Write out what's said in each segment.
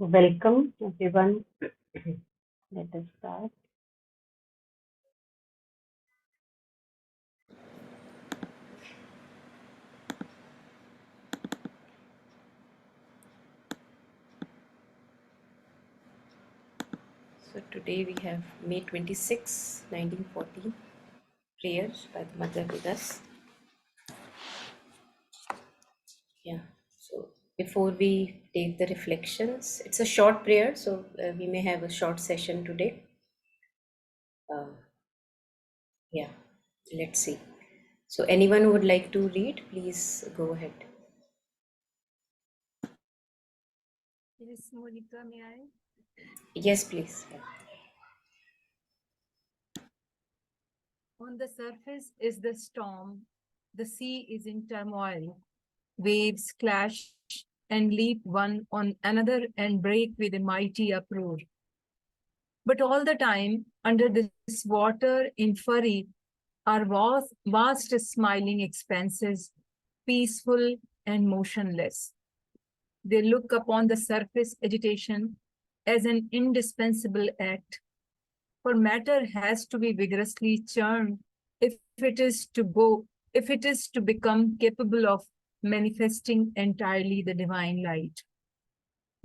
Welcome, everyone. Let us start. So today we have May 26, 1914, prayers by the Mother with us. Yeah, so before we take the reflections, it's a short prayer, so we may have a short session today. Uh, yeah, let's see. So anyone who would like to read, please go ahead. Yes, Monica, may I? Yes, please. Yeah. On the surface is the storm. The sea is in turmoil. Waves clash and leap one on another and break with a mighty uproar. But all the time, under this water in fury, are vast smiling expanses, peaceful and motionless. They look upon the surface agitation as an indispensable act, for matter has to be vigorously churned if it is to go, if it is to become capable of manifesting entirely the divine light.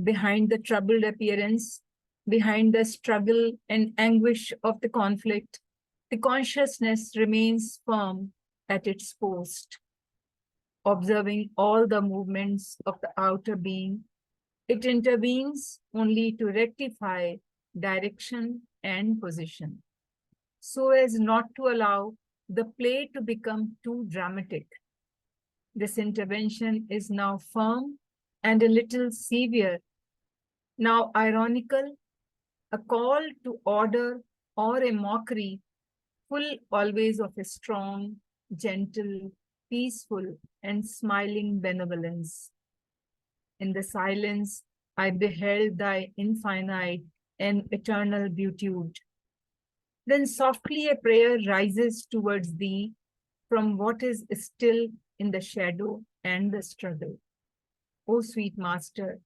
Behind the troubled appearance, behind the struggle and anguish of the conflict, the consciousness remains firm at its post, observing all the movements of the outer being. It intervenes only to rectify direction and position, so as not to allow the play to become too dramatic. This intervention is now firm and a little severe, now ironical, a call to order or a mockery, full always of a strong, gentle, peaceful, and smiling benevolence. In the silence, I beheld thy infinite and eternal beautitude. Then softly a prayer rises towards thee from what is still in the shadow and the struggle. O sweet Master,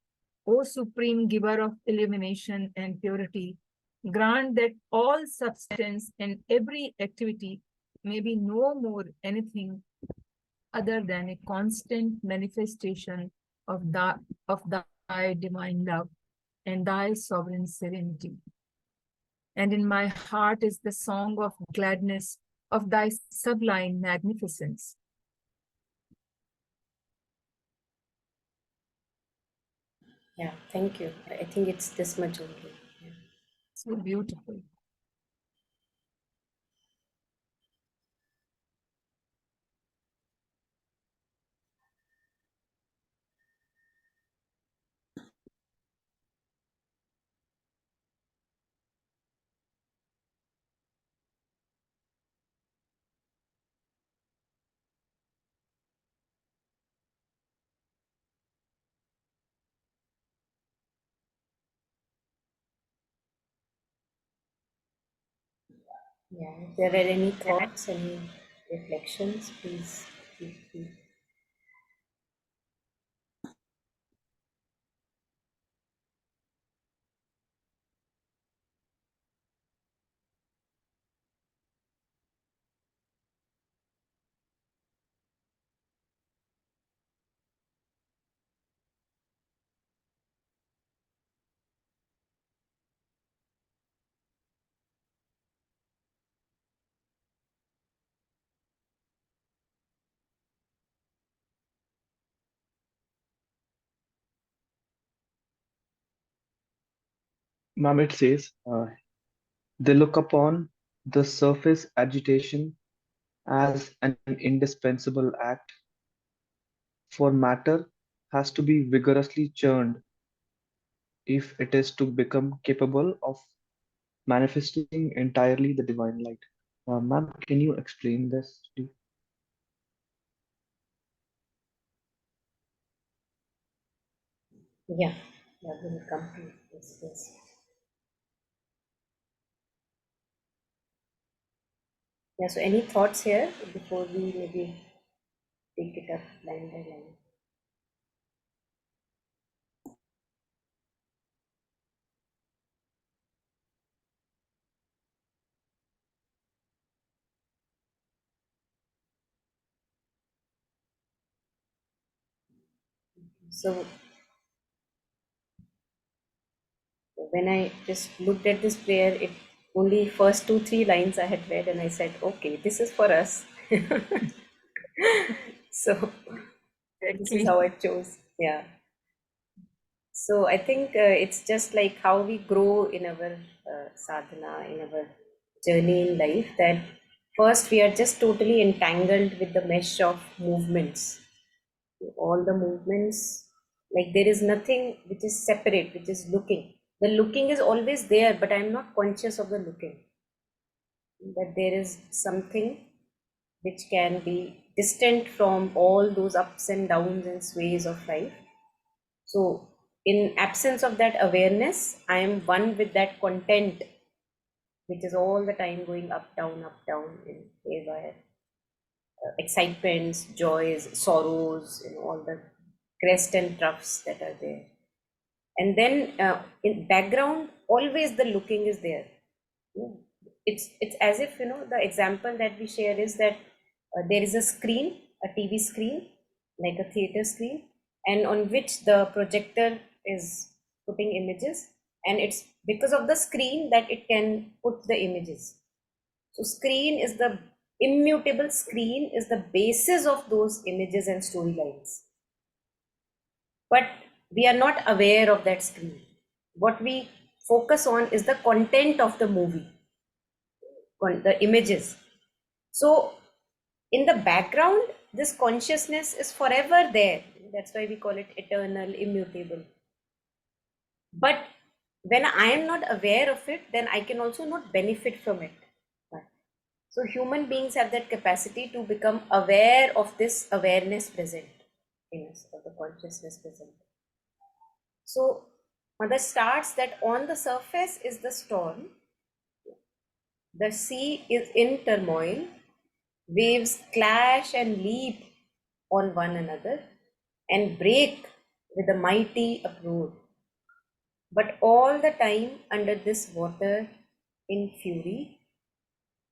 O supreme giver of illumination and purity, grant that all substance and every activity may be no more anything other than a constant manifestation of, of thy divine love and thy sovereign serenity. And in my heart is the song of gladness of thy sublime magnificence. Yeah, thank you. I think it's this much only. Yeah. So beautiful. Yeah, if there are any thoughts, any reflections, please feel free. Ma'am, it says they look upon the surface agitation as an indispensable act, for matter has to be vigorously churned if it is to become capable of manifesting entirely the divine light. Ma'am, can you explain this, please? Yeah, that will come to this. Yes. Yeah, so any thoughts here before we maybe take it up line by line? So when I just looked at this prayer, it only first 2 3 lines I had read, and I said, okay, this is for us. So this is Exactly. how I chose. Yeah. So I think it's just like how we grow in our sadhana, in our journey in life, that first we are just totally entangled with the mesh of movements. All the movements, like there is nothing which is separate, which is looking. The looking is always there, but I'm not conscious of the looking. That there is something which can be distant from all those ups and downs and sways of life. So, in absence of that awareness, I am one with that content, which is all the time going up, down, in haywire. Excitements, joys, sorrows, all the crest and troughs that are there. And then in background, always the looking is there. Mm. It's as if the example that we share is that there is a screen, a TV screen, like a theater screen, and on which the projector is putting images, and it's because of the screen that it can put the images. So screen is the immutable screen is the basis of those images and storylines. But we are not aware of that screen. What we focus on is the content of the movie, the images. So in the background, this consciousness is forever there. That's why we call it eternal, immutable. But when I am not aware of it, then I can also not benefit from it. So human beings have that capacity to become aware of this awareness present in us, of the consciousness present. So Mother starts that on the surface is the storm, the sea is in turmoil, waves clash and leap on one another and break with a mighty uproar. But all the time under this water in fury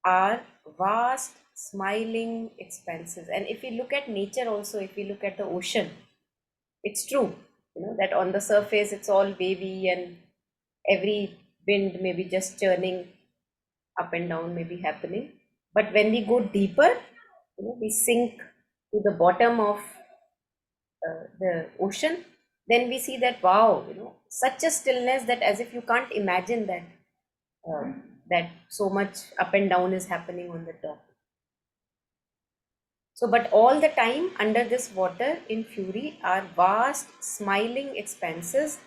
are vast smiling expanses. And if we look at nature also, if we look at the ocean, it's true, that on the surface it's all wavy and every wind may be just churning up and down may be happening. But when we go deeper, we sink to the bottom of the ocean, then we see that wow, such a stillness that as if you can't imagine that that so much up and down is happening on the top. So, but all the time under this water in fury are vast smiling expanses,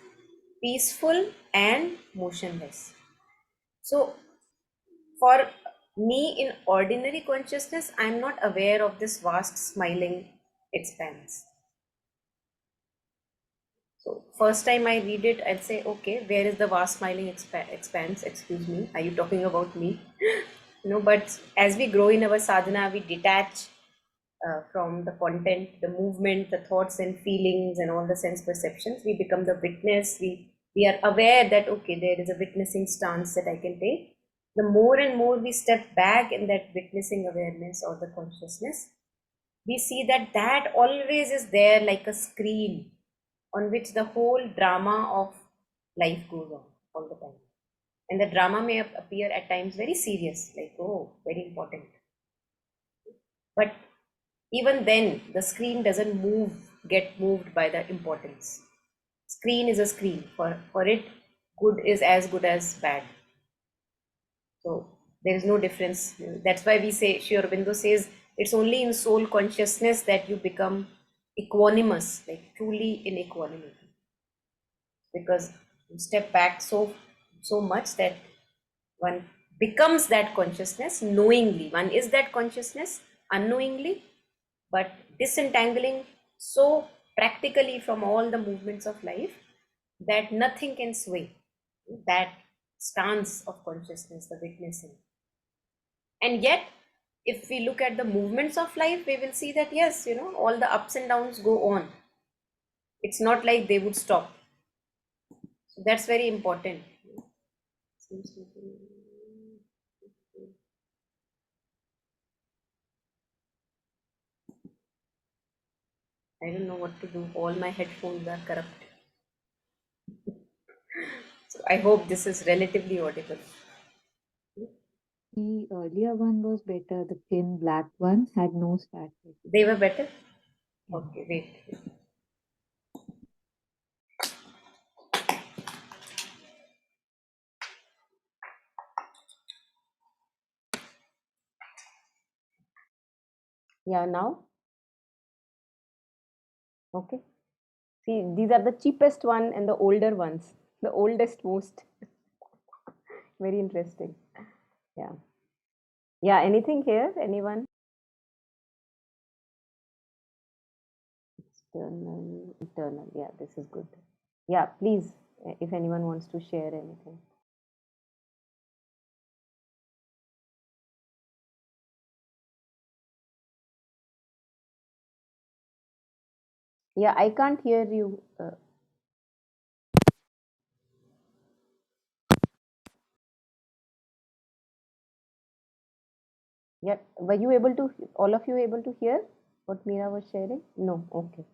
peaceful and motionless. So, for me in ordinary consciousness, I am not aware of this vast smiling expanse. So first time I read it, I'll say, okay, where is the vast smiling expanse? Excuse me, are you talking about me? But as we grow in our sadhana, we detach from the content, the movement, the thoughts and feelings, and all the sense perceptions. We become the witness. We are aware that okay, there is a witnessing stance that I can take. The more and more we step back in that witnessing awareness or the consciousness, we see that that always is there like a screen on which the whole drama of life goes on all the time. And the drama may appear at times very serious, like, oh, very important. But even then, the screen doesn't get moved by the importance. Screen is a screen. For it, good is as good as bad. So there is no difference. That's why we say, Sri Aurobindo says, it's only in soul consciousness that you become equanimous, like truly in equanimity. Because you step back so much that one becomes that consciousness knowingly. One is that consciousness unknowingly, but disentangling so practically from all the movements of life that nothing can sway that stance of consciousness, the witnessing. And yet, if we look at the movements of life, we will see that yes, all the ups and downs go on. It's not like they would stop. So that's very important. I don't know what to do. All my headphones are corrupt. So I hope this is relatively audible. The earlier one was better. The thin black one had no static. They were better? Yeah. Okay, wait. Yeah, now? Okay. See, these are the cheapest one and the older ones. The oldest most. Very interesting. Yeah. Yeah, anything here? Anyone? External, internal. Yeah, this is good. Yeah, please, if anyone wants to share anything. Yeah, I can't hear you. Yeah, were you able to, all of you able to hear what Meera was sharing? No, okay.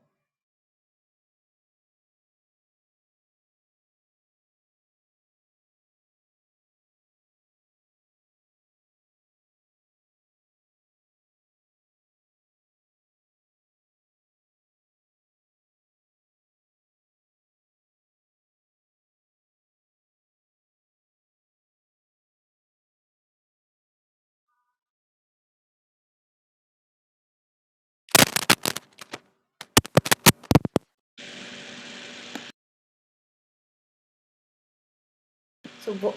So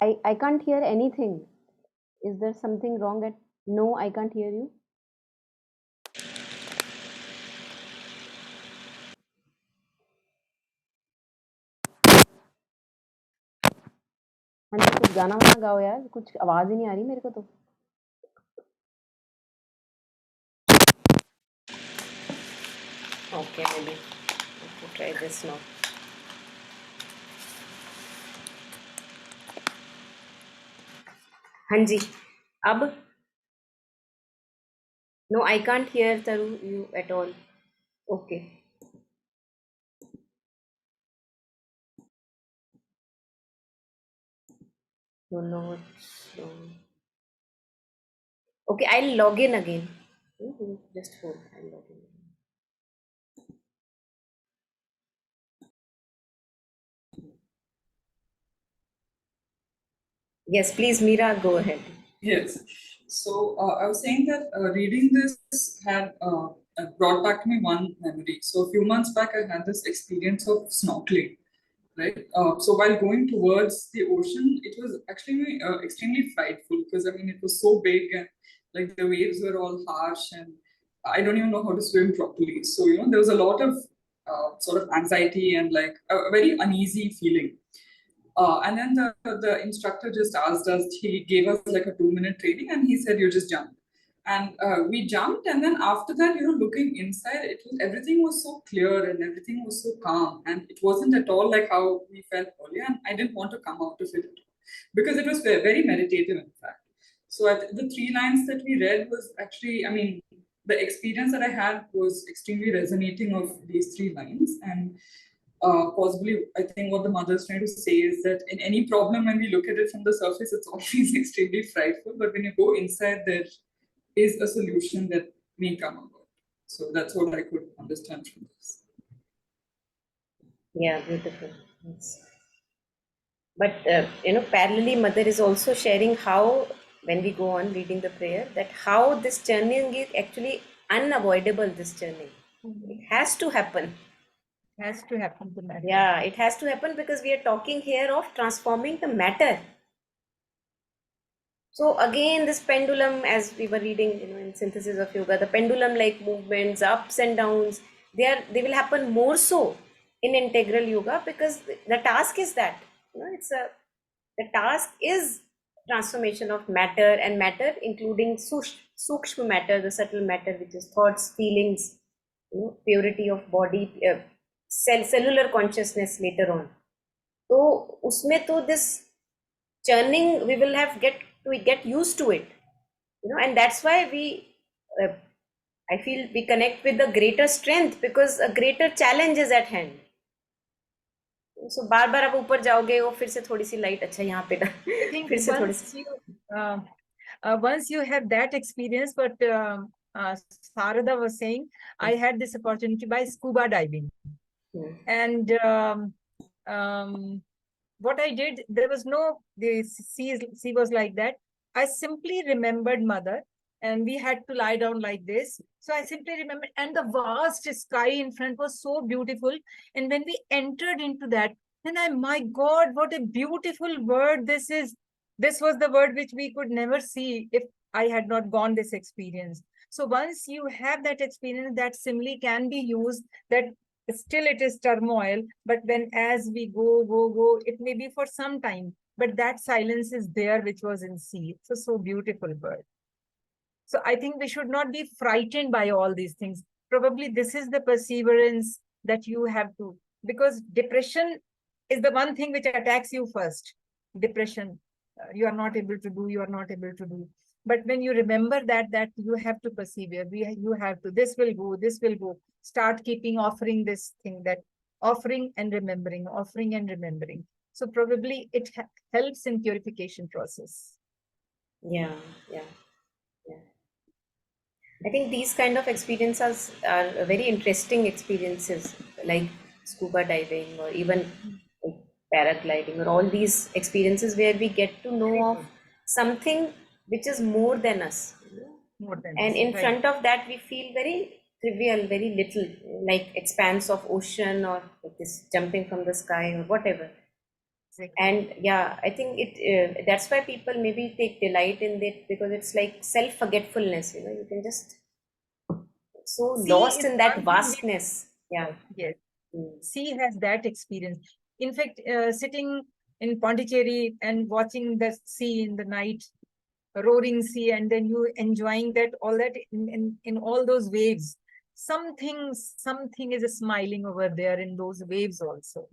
I can't hear anything. Is there something wrong at, no, I can't hear you. हाँ जी, कुछ गाना वाना गाओ यार, कुछ आवाज ही नहीं आ रही मेरे को तो. okay, maybe I have to try this now. Hanji, ab? No, I can't hear Taru you at all. Okay. Don't know what's wrong. Okay, I'll log in again. Just hold. I'll log in. Yes, please, Meera, go ahead. Yes. So I was saying that reading this had brought back to me one memory. So a few months back, I had this experience of snorkeling, right? So while going towards the ocean, it was actually extremely frightful because I mean it was so big and like the waves were all harsh and I don't even know how to swim properly. So you know there was a lot of sort of anxiety and like a very uneasy feeling. And then the instructor just asked us, he gave us like a 2 minute training and he said, you just jump. And we jumped. And then after that, you know, looking inside, everything was so clear and everything was so calm. And it wasn't at all like how we felt earlier. And I didn't want to come out of it because it was very, very meditative, in fact. So the three lines that we read was actually, I mean, the experience that I had was extremely resonating of these three lines. And possibly, I think what the mother is trying to say is that in any problem, when we look at it from the surface, it's always extremely frightful. But when you go inside, there is a solution that may come about. So that's what I could understand from this. Yeah, beautiful. Yes. But parallelly, Mother is also sharing how, when we go on reading the prayer, that how this churning is actually unavoidable. This churning, it has to happen. Has to happen to matter. Yeah, it has to happen because we are talking here of transforming the matter. So again, this pendulum, as we were reading, in Synthesis of Yoga, the pendulum-like movements, ups and downs, they will happen more so in integral yoga because the task is that, the task is transformation of matter, and matter including sukshma matter, the subtle matter, which is thoughts, feelings, purity of body, cellular consciousness later on. So usme to this churning, we will have we get used to it, and that's why we I feel we connect with the greater strength because a greater challenge is at hand. So बार बार आप ऊपर जाओगे वो फिर से थोड़ी सी light अच्छा यहाँ पे ना I think फिर से थोड़ी सी once you have that experience, but Sarada was saying, I had this opportunity by scuba diving. And what I did, there was no, the sea was like that. I simply remembered mother, and we had to lie down like this. So I simply remembered, and the vast sky in front was so beautiful. And when we entered into that, then my God, what a beautiful word this is. This was the word which we could never see if I had not gone this experience. So once you have that experience, that simile can be used, that still it is turmoil, but when as we go, it may be for some time, but that silence is there, which was in sea. It's a so beautiful word. So I think we should not be frightened by all these things. Probably this is the perseverance that you have to, because depression is the one thing which attacks you first. Depression, you are not able to do, you are not able to do. But when you remember that you have to persevere, you have to, this will go, this will go. Start keeping offering this thing, that offering and remembering, offering and remembering. So probably it helps in purification process. yeah. I think these kind of experiences are very interesting experiences, like scuba diving or even like paragliding, or all these experiences where we get to know of something which is more than us. More than And us, in right. front of that, we feel very trivial, very little, like expanse of ocean or like this jumping from the sky or whatever. Exactly. And yeah, I think it that's why people maybe take delight in it, because it's like self-forgetfulness. You can just so Sea lost is in that one thing vastness. Yeah. Yes. Mm. Sea has that experience. In fact, sitting in Pondicherry and watching the sea in the night, roaring sea, and then you enjoying that, all that in all those waves. Something is smiling over there in those waves also.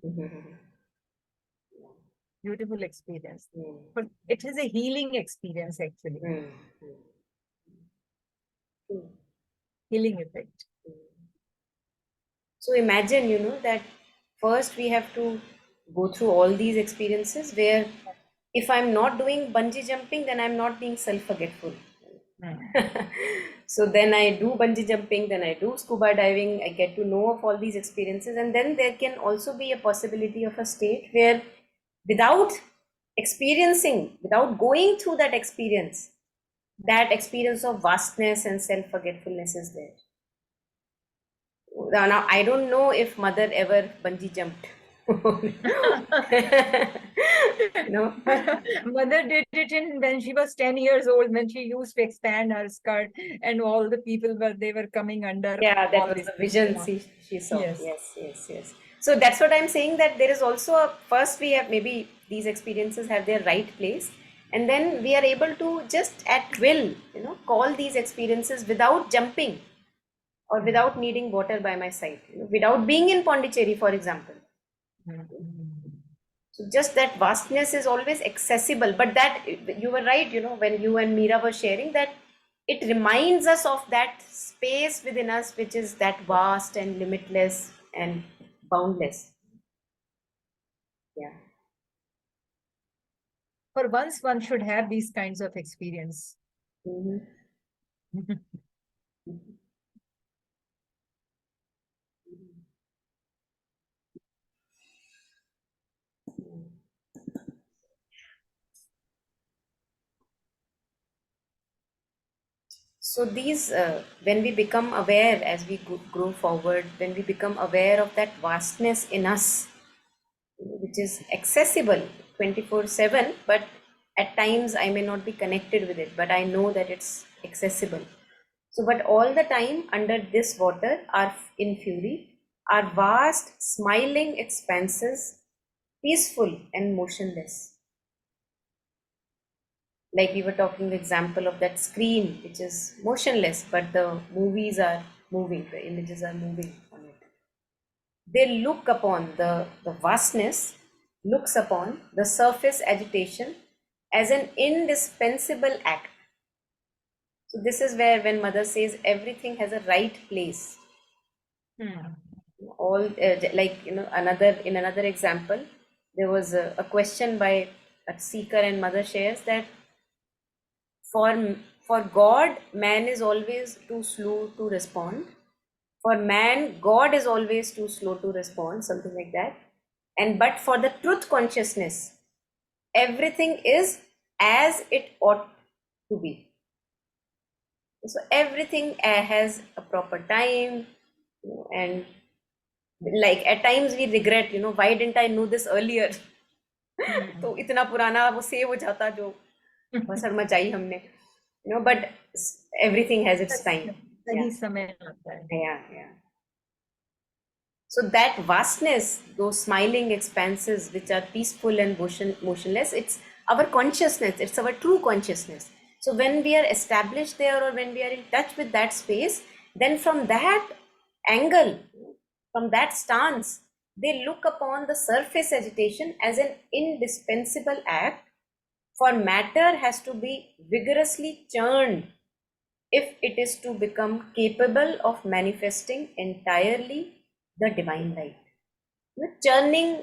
Beautiful experience. But it is a healing experience actually. Healing effect. So imagine, that first we have to go through all these experiences where if I'm not doing bungee jumping, then I'm not being self-forgetful. So then I do bungee jumping, then I do scuba diving, I get to know of all these experiences, and then there can also be a possibility of a state where without experiencing, without going through that experience of vastness and self-forgetfulness is there. Now, I don't know if mother ever bungee jumped. No. Mother did it when she was 10 years old, when she used to expand her skirt, and all the people they were coming under. Yeah, that all was this the thing. vision she saw. Yes. Yes. So that's what I'm saying, that there is also first we have, maybe these experiences have their right place, and then we are able to just at will, call these experiences without jumping or without needing water by my side, without being in Pondicherry, for example. So just that vastness is always accessible, but that you were right, when you and Meera were sharing, that it reminds us of that space within us, which is that vast and limitless and boundless. Yeah. For once, one should have these kinds of experience. So these, when we become aware as we grow forward, when we become aware of that vastness in us, which is accessible 24/7, but at times I may not be connected with it, but I know that it's accessible. So, but all the time under this water are in fury, are vast, smiling expanses, peaceful and motionless. Like we were talking the example of that screen, which is motionless, but the movies are moving, the images are moving on it. They look upon the vastness, looks upon the surface agitation as an indispensable act. So this is where when mother says everything has a right place. All like another example, there was a question by a seeker, and mother shares that for God, man is always too slow to respond. For man, God is always too slow to respond, something like that. And but for the truth consciousness, everything is as it ought to be. So everything has a proper time, and like at times we regret, why didn't I know this earlier? तो इतना पुराना वो save हो जाता जो भसड़ मचाई हमने, but everything has its time. सही समय आता है. Yeah. So that vastness, those smiling expanses which are peaceful and motionless, it's our consciousness, it's our true consciousness. So when we are established there, or when we are in touch with that space, then from that angle, from that stance, they look upon the surface agitation as an indispensable act, for matter has to be vigorously churned if it is to become capable of manifesting entirely the divine light. Churning,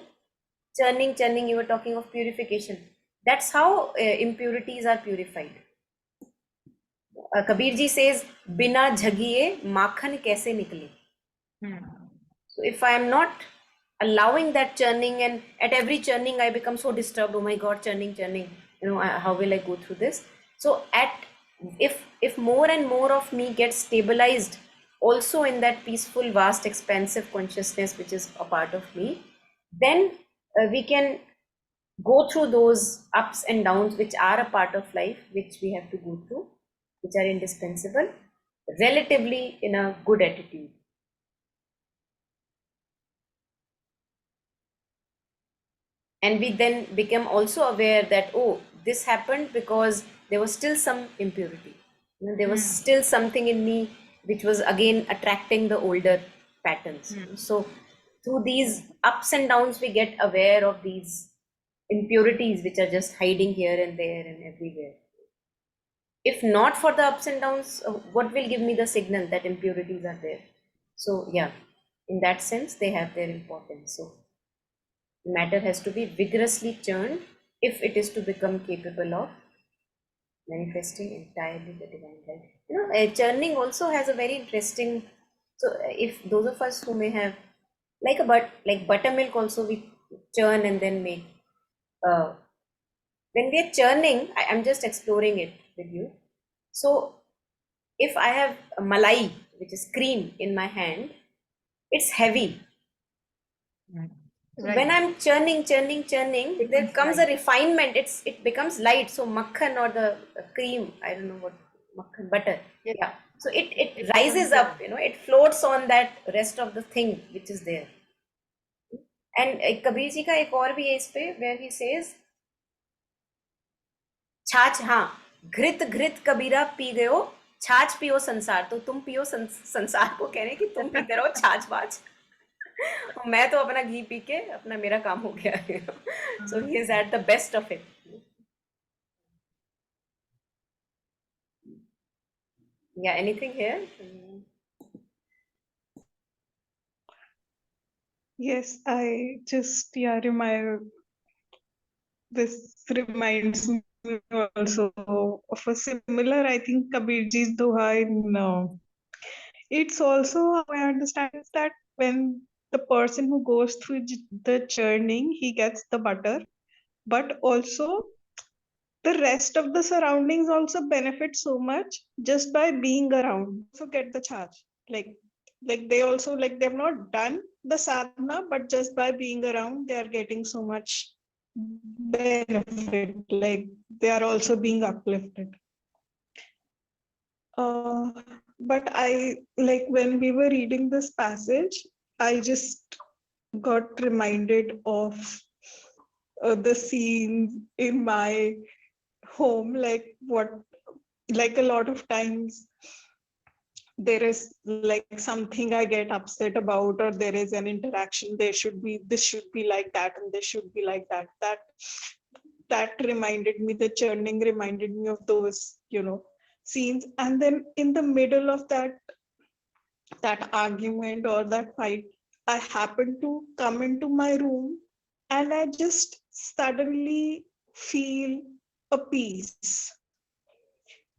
you were talking of purification. That's how impurities are purified. Kabir ji says, Bina jhagiye makhan kaise nikle. So if I am not allowing that churning, and at every churning I become so disturbed, oh my God, churning, how will I go through this? So if more and more of me gets stabilized also in that peaceful, vast, expansive consciousness which is a part of me, then we can go through those ups and downs which are a part of life, which we have to go through, which are indispensable, relatively in a good attitude. And we then become also aware that, oh, this happened because there was still some impurity. There was still something in me which was again attracting the older patterns. So through these ups and downs, we get aware of these impurities which are just hiding here and there and everywhere. If not for the ups and downs, what will give me the signal that impurities are there? So yeah, in that sense, they have their importance. So matter has to be vigorously churned if it is to become capable of manifesting entirely the divine light. Churning also has a very interesting. So if those of us who may have like buttermilk, also we churn and then make. When we are churning, I'm just exploring it with you. So if I have a malai, which is cream, in my hand, it's heavy. Right. When I'm churning, there comes a refinement. It becomes light. So makhan, or the cream, I don't know what makhan, butter. Yeah. So it rises up. It floats on that rest of the thing which is there. And Kabir ji ka ek aur bhi hai is pe, where he says, छाछ, हाँ, घृत कबीरा P गयो, छाछ पियो संसार. तो तुम पियो संसार को कह रहे कि तुम पीते रहो छाछ वाछ. मैं तो अपना घी पी के अपना मेरा काम हो गया. So he is at the best of it. Yeah, anything here? Yes, I just this reminds me also of a similar, I think, Kabirji's Doha it's also how I understand is that when the person who goes through the churning, he gets the butter, but also the rest of the surroundings also benefit so much just by being around. Also get the charge. Like they also, like they've not done the sadhana, but just by being around, they are getting so much benefit. Like they are also being uplifted. But I, like when we were reading this passage, I just got reminded of the scene in my home, like a lot of times there is like something I get upset about, or there is an interaction, this should be like that, and this should be like that reminded me, the churning reminded me of those, scenes, and then in the middle of that argument or that fight, I happened to come into my room and I just suddenly feel a peace.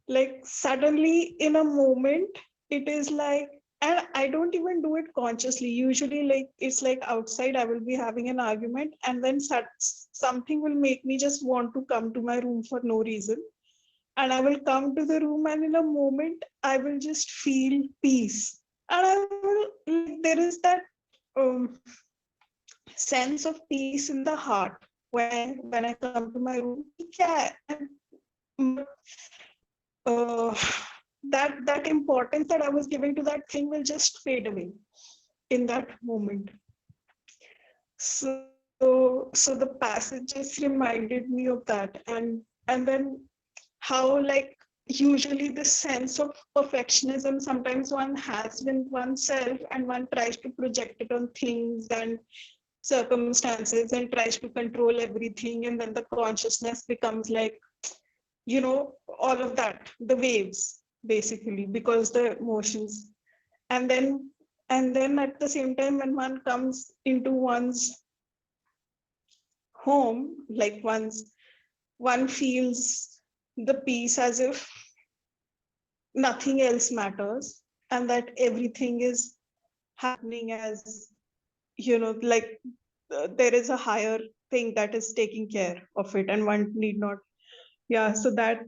Like suddenly in a moment, it is like, and I don't even do it consciously. Usually, like it's like outside, I will be having an argument, and then something will make me just want to come to my room for no reason. And I will come to the room, and in a moment, I will just feel peace. And I will, like, there is that um, sense of peace in the heart when I come to my room. Yeah, but, uh, that importance that I was giving to that thing will just fade away in that moment. So the passage just reminded me of that, and then how, like, usually the sense of perfectionism sometimes one has with oneself, and one tries to project it on things and circumstances and tries to control everything, and then the consciousness becomes like, all of that, the waves, basically, because the emotions. And then and then at the same time, when one comes into one's home, like one feels the peace as if nothing else matters, and that everything is happening as, like, there is a higher thing that is taking care of it, and one need not. Yeah, so that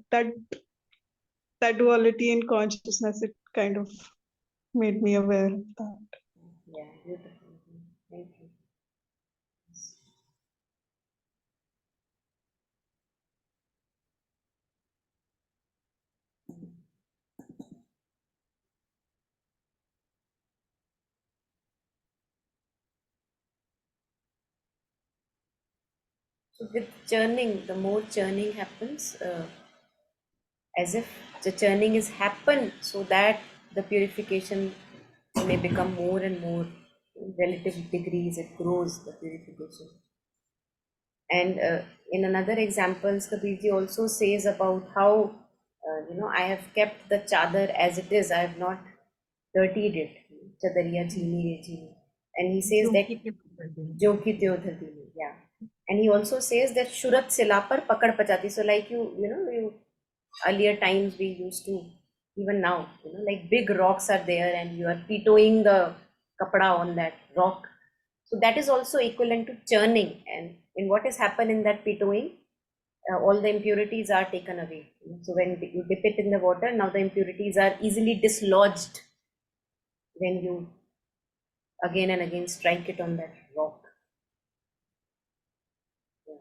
duality in consciousness, it kind of made me aware of that. Yeah, beautiful. Thank you. So with churning, the more churning happens, as if the churning is happen so that the purification may become more and more relative degrees, it grows, the purification. And in another examples, Kabirji also says about how, I have kept the chadar as it is, I have not dirtied it. Chadariya chini re chini. And he says that jo ki tyo dhati, yeah. And he also says that shurat sila par pakad pachati. So like you earlier times we used to, even now, like big rocks are there and you are pitoing the kapda on that rock. So that is also equivalent to churning. And in what has happened in that pitoing, all the impurities are taken away. So when you dip it in the water, now the impurities are easily dislodged when you again and again strike it on that rock. Yeah.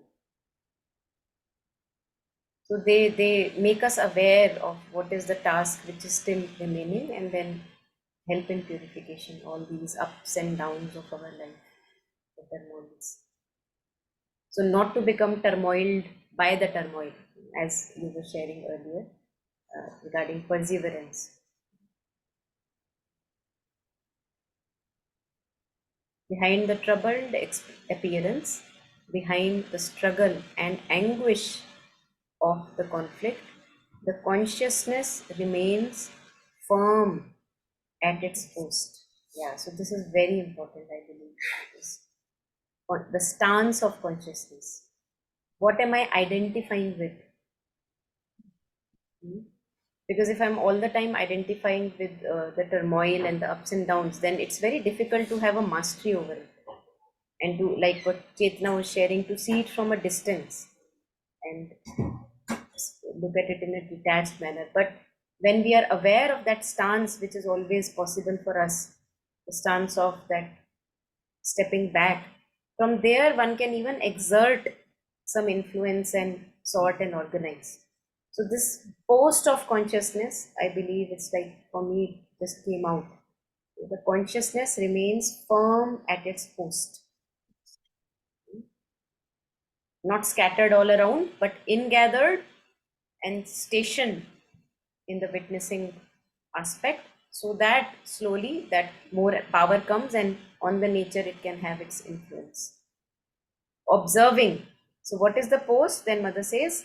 So they make us aware of what is the task which is still remaining, and then help in purification, all these ups and downs of our life, the turmoils. So not to become turmoiled by the turmoil, as you were sharing earlier, regarding perseverance. Behind the troubled appearance, behind the struggle and anguish of the conflict, the consciousness remains firm at its post. Yeah, so this is very important, I believe. The stance of consciousness. What am I identifying with? Hmm? Because if I'm all the time identifying with the turmoil and the ups and downs, then it's very difficult to have a mastery over it, and to, like what Chetna was sharing, to see it from a distance and look at it in a detached manner. But when we are aware of that stance, which is always possible for us, the stance of that stepping back, from there one can even exert some influence and sort and organize. So this post of consciousness, I believe it's like, for me, it just came out. The consciousness remains firm at its post, not scattered all around, but ingathered and stationed in the witnessing aspect, so that slowly that more power comes, and on the nature it can have its influence. Observing. So what is the post? Then mother says,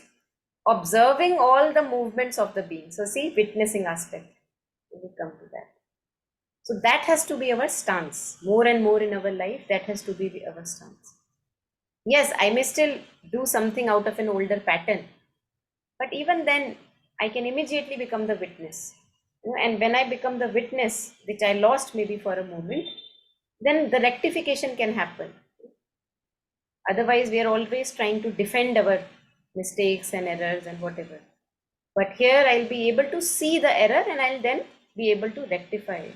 observing all the movements of the being. So see, witnessing aspect, we will come to that. So that has to be our stance. More and more in our life, that has to be our stance. Yes, I may still do something out of an older pattern, but even then, I can immediately become the witness. And when I become the witness, which I lost maybe for a moment, then the rectification can happen. Otherwise, we are always trying to defend our mistakes and errors and whatever. But here I'll be able to see the error and I'll then be able to rectify it.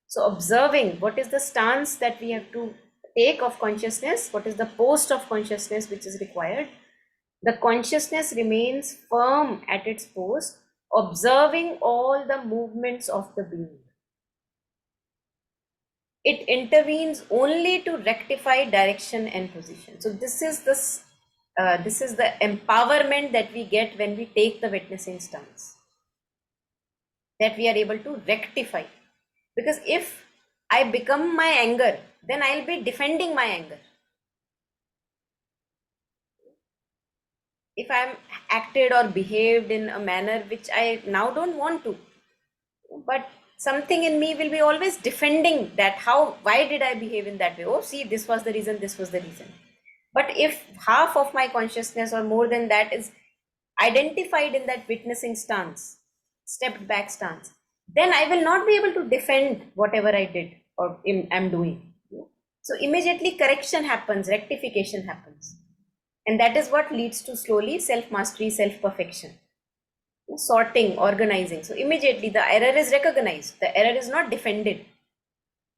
So observing what is the stance that we have to take of consciousness, what is the post of consciousness which is required. The consciousness remains firm at its post, observing all the movements of the being. It intervenes only to rectify direction and position. So this is the empowerment that we get when we take the witnessing stance, that we are able to rectify. Because if I become my anger, then I'll be defending my anger. If I'm acted or behaved in a manner which I now don't want to, but something in me will be always defending that, why did I behave in that way? Oh, see, this was the reason, this was the reason. But if half of my consciousness or more than that is identified in that witnessing stance, stepped back stance, then I will not be able to defend whatever I did or am doing. So immediately correction happens, rectification happens. And that is what leads to slowly self-mastery, self-perfection. Sorting, organizing. So immediately the error is recognized, the error is not defended.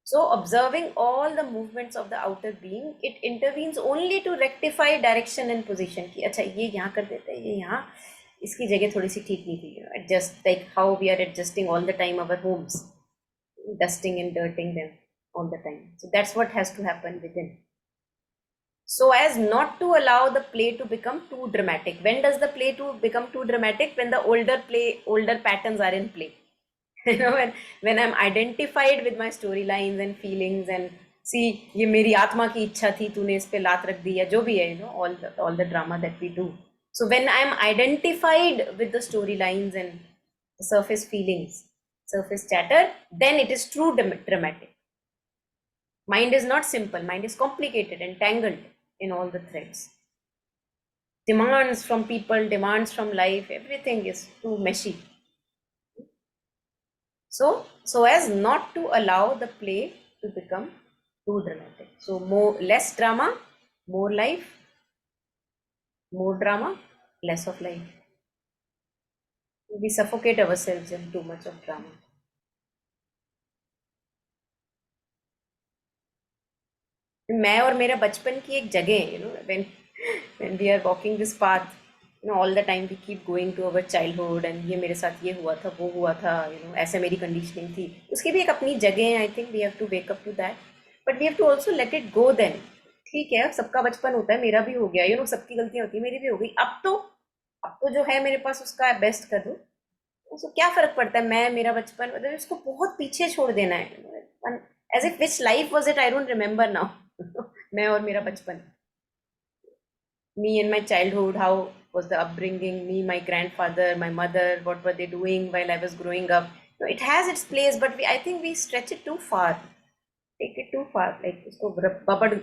So observing all the movements of the outer being, it intervenes only to rectify direction and position. कि अच्छा ये यहाँ कर देते हैं, ये यहाँ इसकी जगह थोड़ी सी ठीक नहीं थी. Adjust, like how we are adjusting all the time our homes, dusting and dirting them all the time. So that's what has to happen within. So as not to allow the play to become too dramatic. When does the play to become too dramatic? When the older patterns are in play. When I'm identified with my storylines and feelings and see, ये मेरी आत्मा की इच्छा थी, तूने इस पे लात रख दी या जो भी है, all the drama that we do. So when I'm identified with the storylines and the surface feelings, surface chatter, then it is true dramatic. Mind is not simple. Mind is complicated and tangled in all the threads. Demands from people, demands from life, everything is too meshy. So as not to allow the play to become too dramatic. So less drama, more life, more drama, less of life. We suffocate ourselves in too much of drama. मैं और मेरा बचपन की एक जगह, when we are walking this path, all the time we keep going to our childhood and ये मेरे साथ ये हुआ था, वो हुआ था, ऐसे मेरी conditioning थी. उसकी भी एक अपनी जगह है. I think we have to wake up to that, but we have to also let it go then. ठीक है, सबका बचपन होता है, मेरा भी हो गया, सबकी गलतियां होती है, मेरी भी हो गई. अब तो जो है मेरे पास उसका बेस्ट कर दो. उसको क्या फर्क पड़ता है, मैं मेरा बचपन, मतलब इसको बहुत पीछे छोड़ देना है. As if which life was it, I don't remember now. मैं और मेरा बचपन, me and my childhood, how was the upbringing, me, my grandfather, my mother, what were they doing while I was growing up. It has its place, but I think we stretch it too far, take it too far, like उसको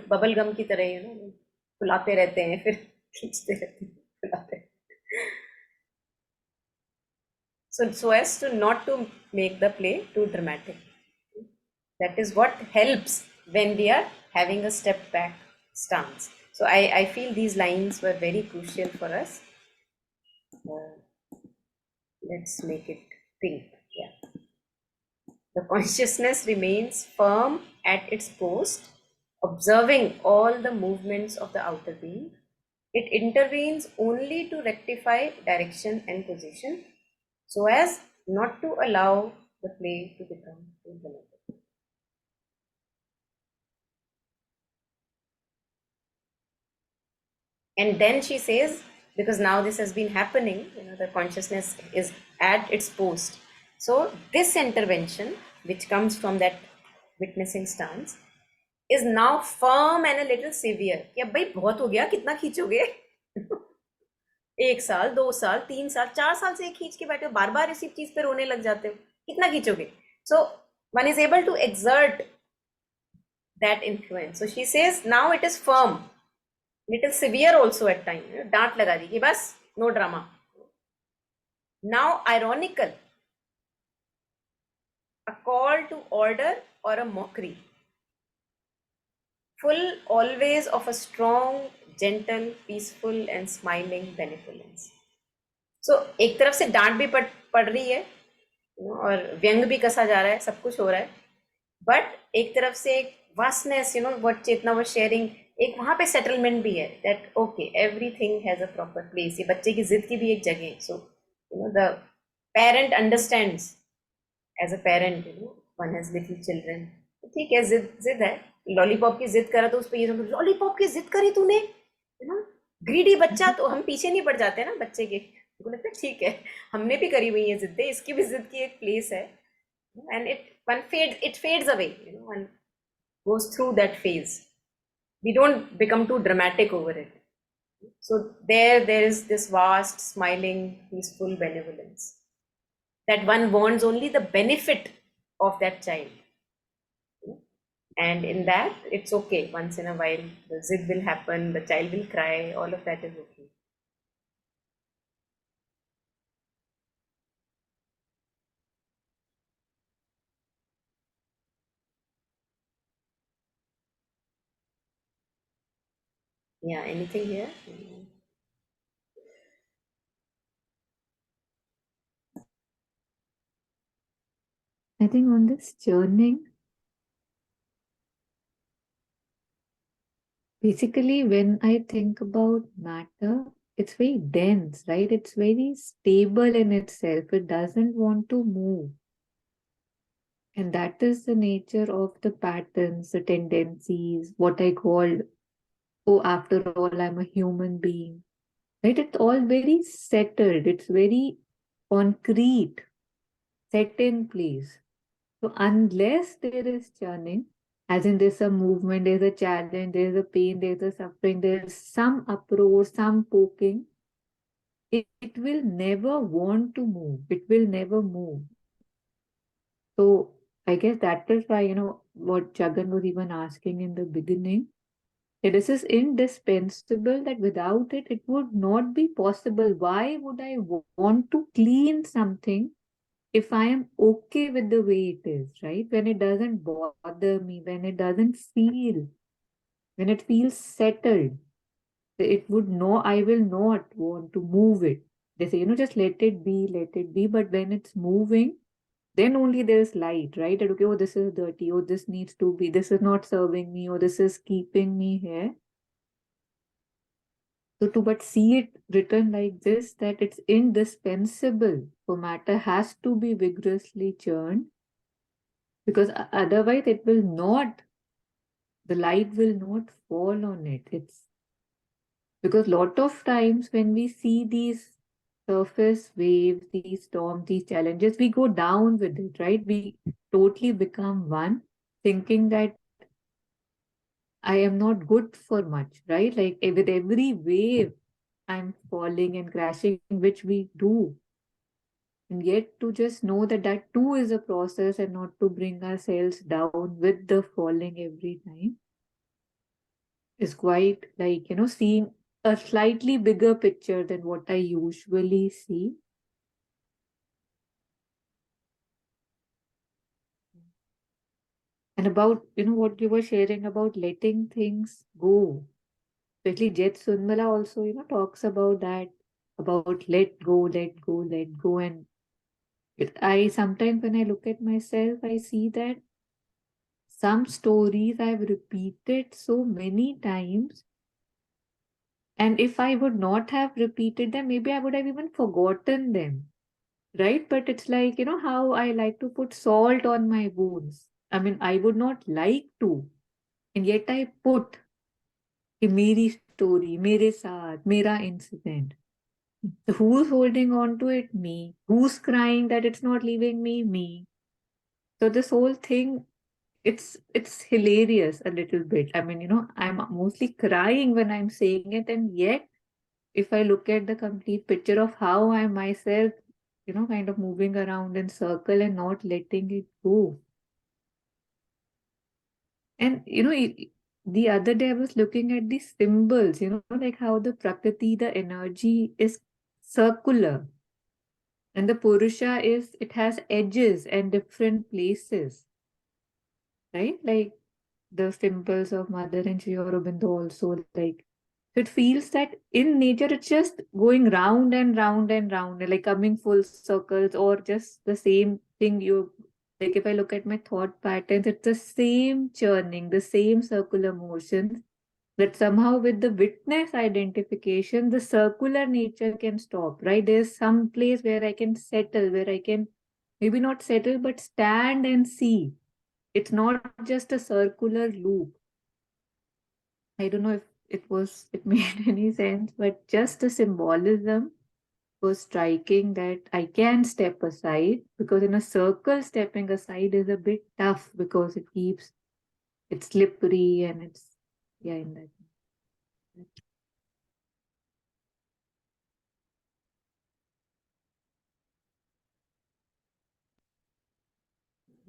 bubble gum की तरह, फुलाते रहते हैं, फिर खींचते रहते हैं, फुलाते हैं. So as to not to make the play too dramatic. That is what helps when we are having a step back stance. So I feel these lines were very crucial for us. Let's make it pink. Yeah. The consciousness remains firm at its post, observing all the movements of the outer being. It intervenes only to rectify direction and position, so as not to allow the play to become too dramatic. And then she says, because now this has been happening, the consciousness is at its post. So this intervention, which comes from that witnessing stance, is now firm and a little severe. कि अब भाई बहुत हो गया, कितना खींचोगे? 1 साल 2 साल 3 साल 4 साल से खींच के बैठे हो, बार बार इसी चीज पे रोने लग जाते हो, कितना खींचोगे? So one is able to exert that influence. So she says now it is firm, little severe also at time, डांट लगा दी कि बस no drama. Now ironical, a call to order or a mockery, full always of a strong, gentle, peaceful and smiling benevolence. So एक तरफ से डांट भी पड़ रही है, और व्यंग भी कसा जा रहा है, सब कुछ हो रहा है, बट एक तरफ से एक vastness, what Chetna was sharing, एक वहां पे सेटलमेंट भी है, that okay everything has a proper place. ये बच्चे की जिद की भी एक जगह है. So the parent understands, as a parent one has little children, ठीक है जिद जिद है, लॉलीपॉप की जिद करा तो उस पर ये लॉलीपॉप की जिद करी तूने, ग्रीडी बच्चा, तो हम पीछे नहीं पड़ जाते ना बच्चे के, उनको लगता है ठीक है हमने भी करी हुई है जिद्दें, इसकी भी जिद की एक प्लेस है, and it fades away, one goes through that phase. We don't become too dramatic over it. So there is this vast smiling peaceful benevolence that one wants only the benefit of that child, and in that it's okay, once in a while the zid will happen, the child will cry, all of that is okay. Yeah, anything here? I think on this churning, basically when I think about matter, it's very dense, right? It's very stable in itself. It doesn't want to move. And that is the nature of the patterns, the tendencies, what I call, oh, after all, I'm a human being, right? It's all very settled. It's very concrete, set in place. So unless there is churning, as in there's a movement, there's a challenge, there's a pain, there's a suffering, there's some uproar, some poking, it will never want to move. It will never move. So I guess that is why, what Jagan was even asking in the beginning, that this is indispensable, that without it, it would not be possible. Why would I want to clean something if I am okay with the way it is, right? When it doesn't bother me, when it doesn't feel, when it feels settled, it would know I will not want to move it. They say, just let it be, let it be. But when it's moving, then only there's light, right? That, okay, oh, this is dirty, oh, this needs to be, this is not serving me, oh, this is keeping me here. So to but see it written like this, that it's indispensable for matter has to be vigorously churned, because otherwise it will not, the light will not fall on it. It's because lot of times when we see these surface waves, these storms, these challenges, we go down with it, right? We totally become one, thinking that I am not good for much, right? Like with every wave, I'm falling and crashing, which we do. And yet to just know that that too is a process and not to bring ourselves down with the falling every time is quite like, seeing a slightly bigger picture than what I usually see. And about, what you were sharing about letting things go. Especially Jet Sunmala also, talks about that, about let go, let go, let go. And I sometimes when I look at myself, I see that some stories I've repeated so many times. And if I would not have repeated them, maybe I would have even forgotten them. Right? But it's like, how I like to put salt on my wounds. I mean, I would not like to. And yet I put कि मेरी story, मेरे साथ, मेरा incident. So who's holding on to it? Me. Who's crying that it's not leaving me? Me. So this whole thing, it's hilarious a little bit. I mean, I'm mostly crying when I'm saying it, and yet if I look at the complete picture of how I myself, kind of moving around in circle and not letting it go. And the other day I was looking at the symbols, like how the Prakriti, the energy is circular, and the Purusha it has edges and different places, right? Like the symbols of Mother and Sri Aurobindo also, like, so it feels that in nature it's just going round and round and round, like coming full circles, or just the same thing. Like if I look at my thought patterns, it's the same churning, the same circular motions, that somehow with the witness identification, the circular nature can stop, right? There's some place where I can settle, where I can maybe not settle, but stand and see. It's not just a circular loop. I don't know if it made any sense, but just the symbolism was striking, that I can step aside, because in a circle stepping aside is a bit tough because it's slippery and it's, yeah, in that.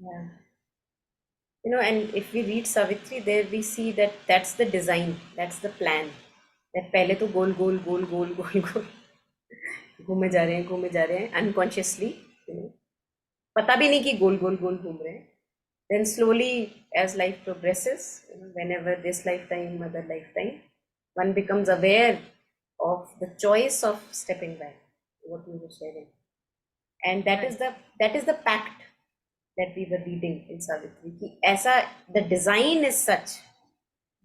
Yeah. And if we read Savitri, there we see that that's the design, that's the plan. That पहले तो गोल गोल गोल गोल गोल गोल घूमे जा रहे हैं unconsciously, पता भी नहीं कि गोल गोल गोल घूम रहे हैं. Then slowly, as life progresses, whenever this lifetime, other lifetime, one becomes aware of the choice of stepping back, what we were sharing. And that is the pact that we were reading in Savitri. कि ऐसा, the design is such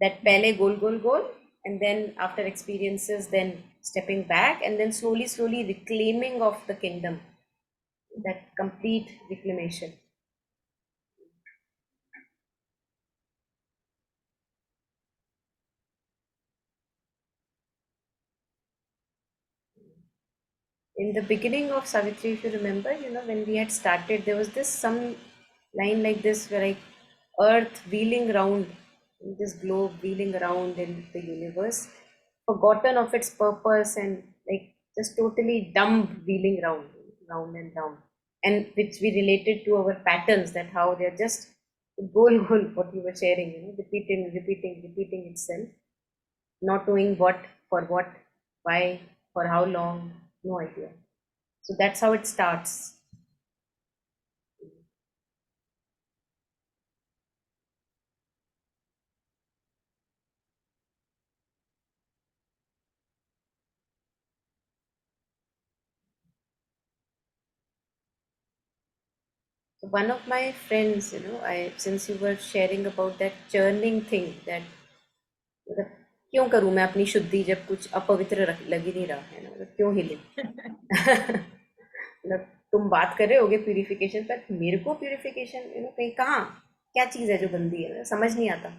that पहले गोल गोल गोल, and then after experiences, then stepping back, and then slowly reclaiming of the kingdom, that complete reclamation. In the beginning of Savitri, if you remember, when we had started, there was some line like this, where like earth wheeling around, this globe wheeling around in the universe, forgotten of its purpose, and like just totally dumb, wheeling round and round, and which we related to our patterns, that how they're just goal, what you were sharing, repeating itself, not knowing what, for what, why, for how long, no idea. So that's how it starts. So one of my friends, since you were sharing about that churning thing, that मतलब क्यों करूं मैं अपनी शुद्धि जब कुछ अपवित्र लग ही नहीं रहा है ना, मतलब क्यों हिले. मतलब तुम बात कर रहे होगे प्यूरिफिकेशन पर, मेरे को प्यूरिफिकेशन कहीं कहाँ, क्या चीज़ है जो गंदी है, समझ नहीं आता.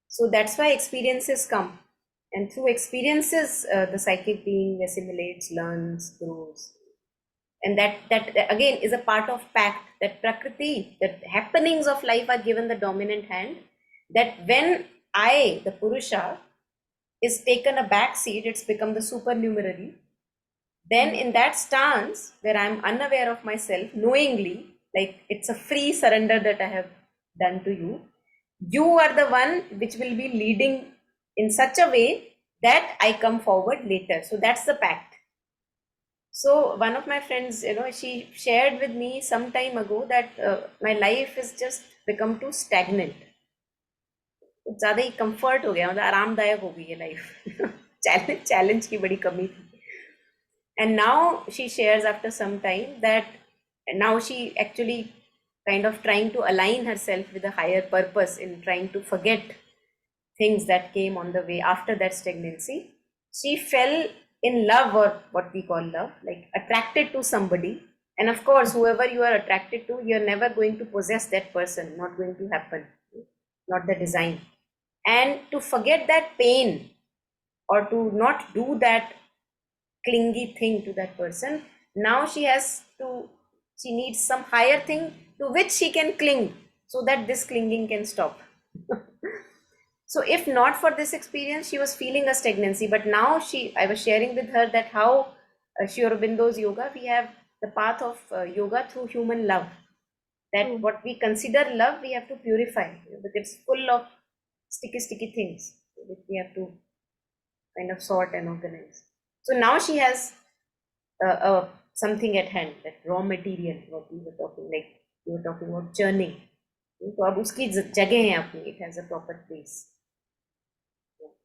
So that's why experiences come, and through experiences the psychic being assimilates, learns, grows. And that again is a part of pact, that Prakriti, that happenings of life are given the dominant hand, that when I, the Purusha, is taken a back seat, it's become the supernumerary. Then in that stance where I'm unaware of myself, knowingly, like it's a free surrender that I have done to you, you are the one which will be leading in such a way that I come forward later. So that's the pact. So one of my friends, she shared with me some time ago that my life has just become too stagnant. ज़्यादा ही comfort हो गया, मतलब आरामदायक हो गई है life. challenge की बड़ी कमी थी. And now she shares after some time that now she actually kind of trying to align herself with a higher purpose, in trying to forget things that came on the way after that stagnancy. She fell in love, or what we call love, like attracted to somebody. And of course, whoever you are attracted to, you're never going to possess that person, not going to happen, not the design. And to forget that pain, or to not do that clingy thing to that person, now she needs some higher thing to which she can cling, so that this clinging can stop. So if not for this experience, she was feeling a stagnancy. But now I was sharing with her that how Sri Aurobindo's yoga, we have the path of yoga through human love. That what we consider love, we have to purify, but it's full of sticky things which we have to kind of sort and organize. So now she has something at hand, that raw material, what we were talking, like we were talking about churning. तो अब उसकी जगह है अपनी, it has a proper place.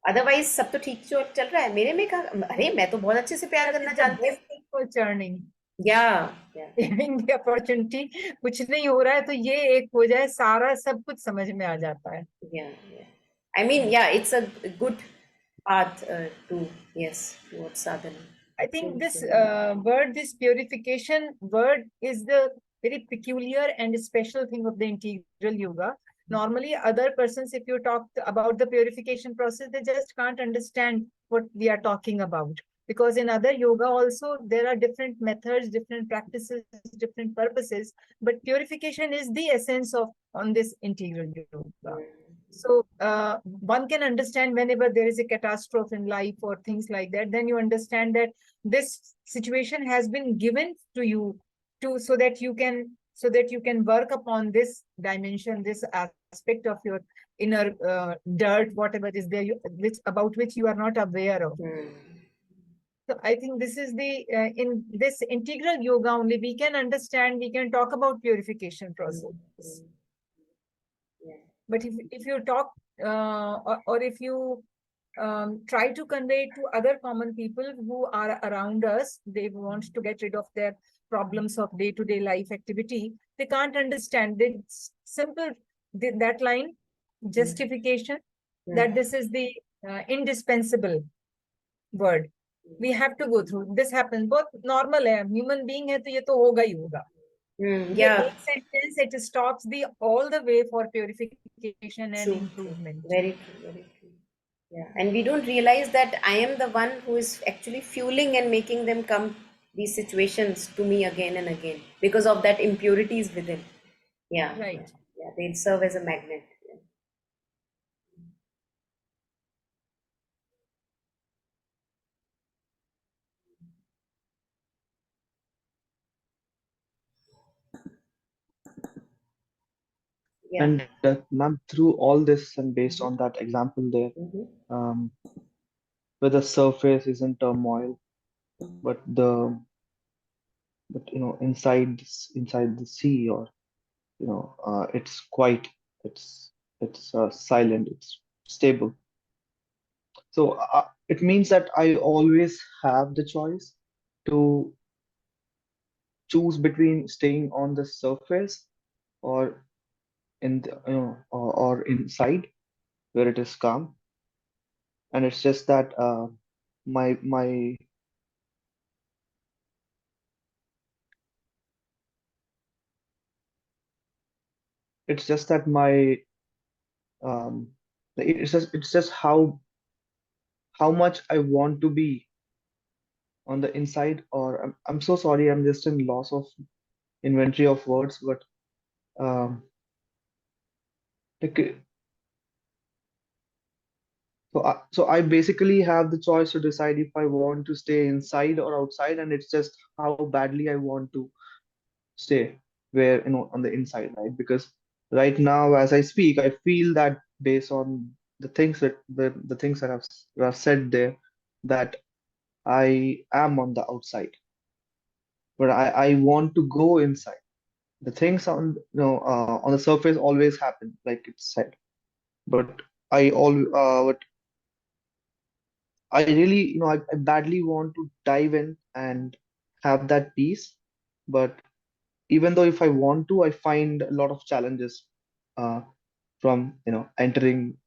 Otherwise सब तो ठीक चल रहा है, मेरे में कहा अरे मैं तो बहुत अच्छे से प्यार करना जानती हूँ. For churning. Yeah. Giving the opportunity, कुछ नहीं हो रहा है तो ये एक हो जाए, सारा सब कुछ समझ में आ जाता है. Yeah. I mean, yeah, it's a good path to, yes, towards sadhana. I think this word, this purification word, is the very peculiar and special thing of the integral yoga. Normally, other persons, if you talk about the purification process, they just can't understand what we are talking about. Because in other yoga also, there are different methods, different practices, different purposes. But purification is the essence of on this integral yoga. So one can understand whenever there is a catastrophe in life or things like that, then you understand that this situation has been given to you so that you can work upon this dimension, this aspect of your inner dirt, whatever is there, about which you are not aware of. So I think this is the in this integral yoga only we can understand, we can talk about purification process. But if you talk or if you try to convey to other common people who are around us, they want to get rid of their problems of day-to-day life activity, they can't understand. It's simple, that line, justification, that this is the indispensable word. We have to go through. This happens. Both normal hai. Human being hai, to ye to hoga hi hoga. Yeah. Sentence, it stops all the way for purification and improvement. Very true. Yeah, and we don't realize that I am the one who is actually fueling and making them come these situations to me again and again because of that impurities within. Yeah. Right. Yeah, they serve as a magnet. Yeah. And ma'am, through all this and based on that example there, where the surface is in turmoil, but inside the sea, or it's quiet, it's silent, it's stable. So it means that I always have the choice to choose between staying on the surface or in the, or inside where it is calm. And it's just that my it's just that my it's just how much I want to be on the inside, or I'm so sorry, I'm just in loss of inventory of words, but like, so I basically have the choice to decide if I want to stay inside or outside, and it's just how badly I want to stay where, on the inside, right? Because right now, as I speak, I feel that based on the things that the things that I've said there, that I am on the outside, but I want to go inside. The things on the surface always happen, like it's said, but but I really, I badly want to dive in and have that peace. But even though if I want to, I find a lot of challenges from, entering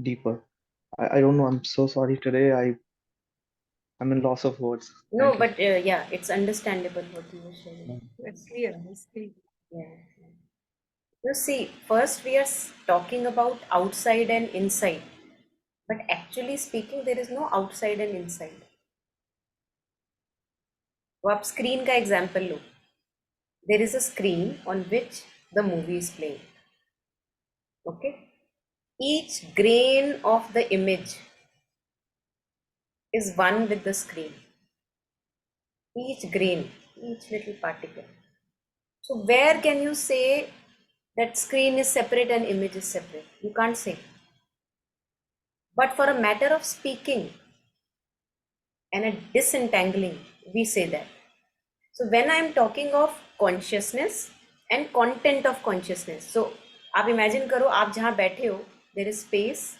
deeper. I don't know. I'm so sorry today. I'm in loss of words. No, Thank you. but yeah, it's understandable what you were saying. It's clear. It's clear. Yeah. You see, first we are talking about outside and inside, but actually speaking, there is no outside and inside. तो आप screen का example low. There is a screen on which the movie is playing. Okay. Each grain of the image is one with the screen. Each grain, each little particle. So where can you say that screen is separate and image is separate? You can't say. But for a matter of speaking and a disentangling, we say that. So when I am talking of consciousness and content of consciousness, so आप imagine करो आप जहाँ बैठे हो, there is space,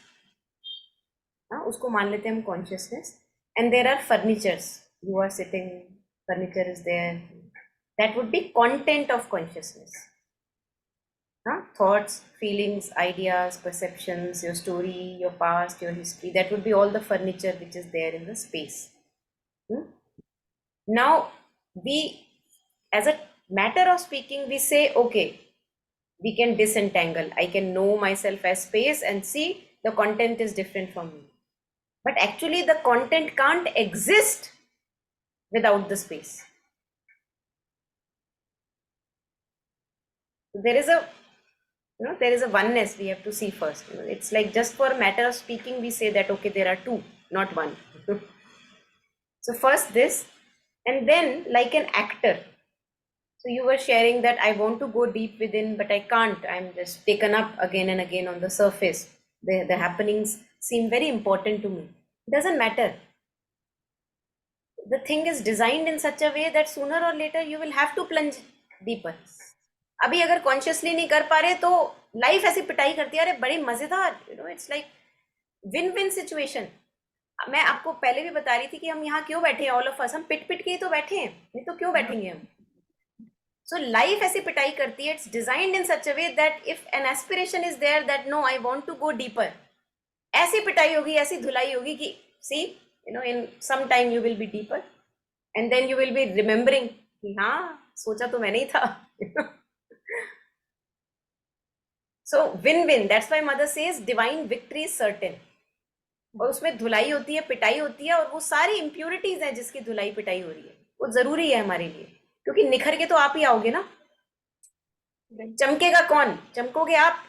हाँ उसको मान लेते हैं हम consciousness, and there are furnitures, you are sitting, furniture is there, that would be content of consciousness. Thoughts, feelings, ideas, perceptions, your story, your past, your history, that would be all the furniture which is there in the space. Now, we, as a matter of speaking, we say, okay, we can disentangle. I can know myself as space and see the content is different from me. But actually, the content can't exist without the space. There is a there is a oneness we have to see first. It's like just for a matter of speaking, we say that, okay, there are two, not one. So first this, and then like an actor. So you were sharing that I want to go deep within, but I can't. I'm just taken up again and again on the surface. The happenings seem very important to me. It doesn't matter. The thing is designed in such a way that sooner or later you will have to plunge deeper. अभी अगर consciously नहीं कर पा रहे तो life ऐसी पिटाई करती है, अरे बड़ी मजेदार, it's like win win situation. मैं आपको पहले भी बता रही थी कि हम यहाँ क्यों बैठे हैं, ऑल ऑफ अस, हम पिट पिट के ही तो बैठे हैं, नहीं तो क्यों बैठेंगे हम. सो लाइफ ऐसी पिटाई करती है, it's designed in such a way that if an aspiration is there that no I want to go deeper, ऐसी पिटाई होगी, ऐसी धुलाई होगी कि see in some time you will be deeper and then you will be remembering कि हाँ सोचा तो मैंने ही था. So win-win. That's why mother says divine victory is certain. और उसमें धुलाई होती है, पिटाई होती है, और वो सारी इम्प्योरिटीज हैं जिसकी धुलाई पिटाई हो रही है, वो जरूरी है हमारे लिए, क्योंकि निखर के तो आप ही आओगे ना. चमकेगा कौन? चमकोगे आप,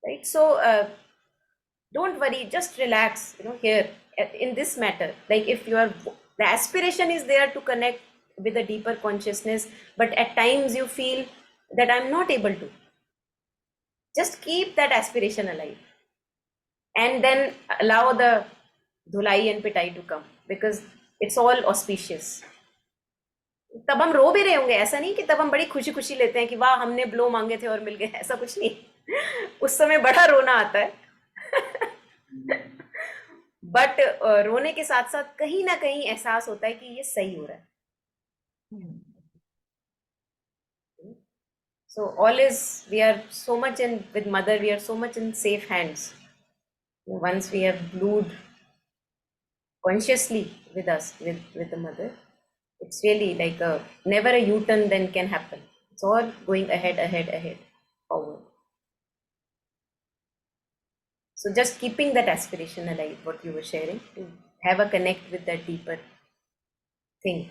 right. So don't worry, just relax, here in this matter. Like if you are, the aspiration is there to connect with a deeper consciousness, but at times you feel that I'm not able to, just keep that aspiration alive and then allow the dhulai and pitai to come, because it's all auspicious. तब हम रो भी रहे होंगे, ऐसा नहीं कि तब हम बड़ी खुशी खुशी लेते हैं कि वाह हमने ब्लो मांगे थे और मिल गए, ऐसा कुछ नहीं. उस समय बड़ा रोना आता है. बट रोने के साथ साथ कहीं ना कहीं एहसास होता है कि ये सही हो रहा है. So all is, we are so much in with mother, we are so much in safe hands. Once we have glued consciously with us, with the mother, it's really like a never a U-turn then can happen. It's all going ahead, forward. So just keeping that aspiration alive, what you were sharing, to have a connect with that deeper thing.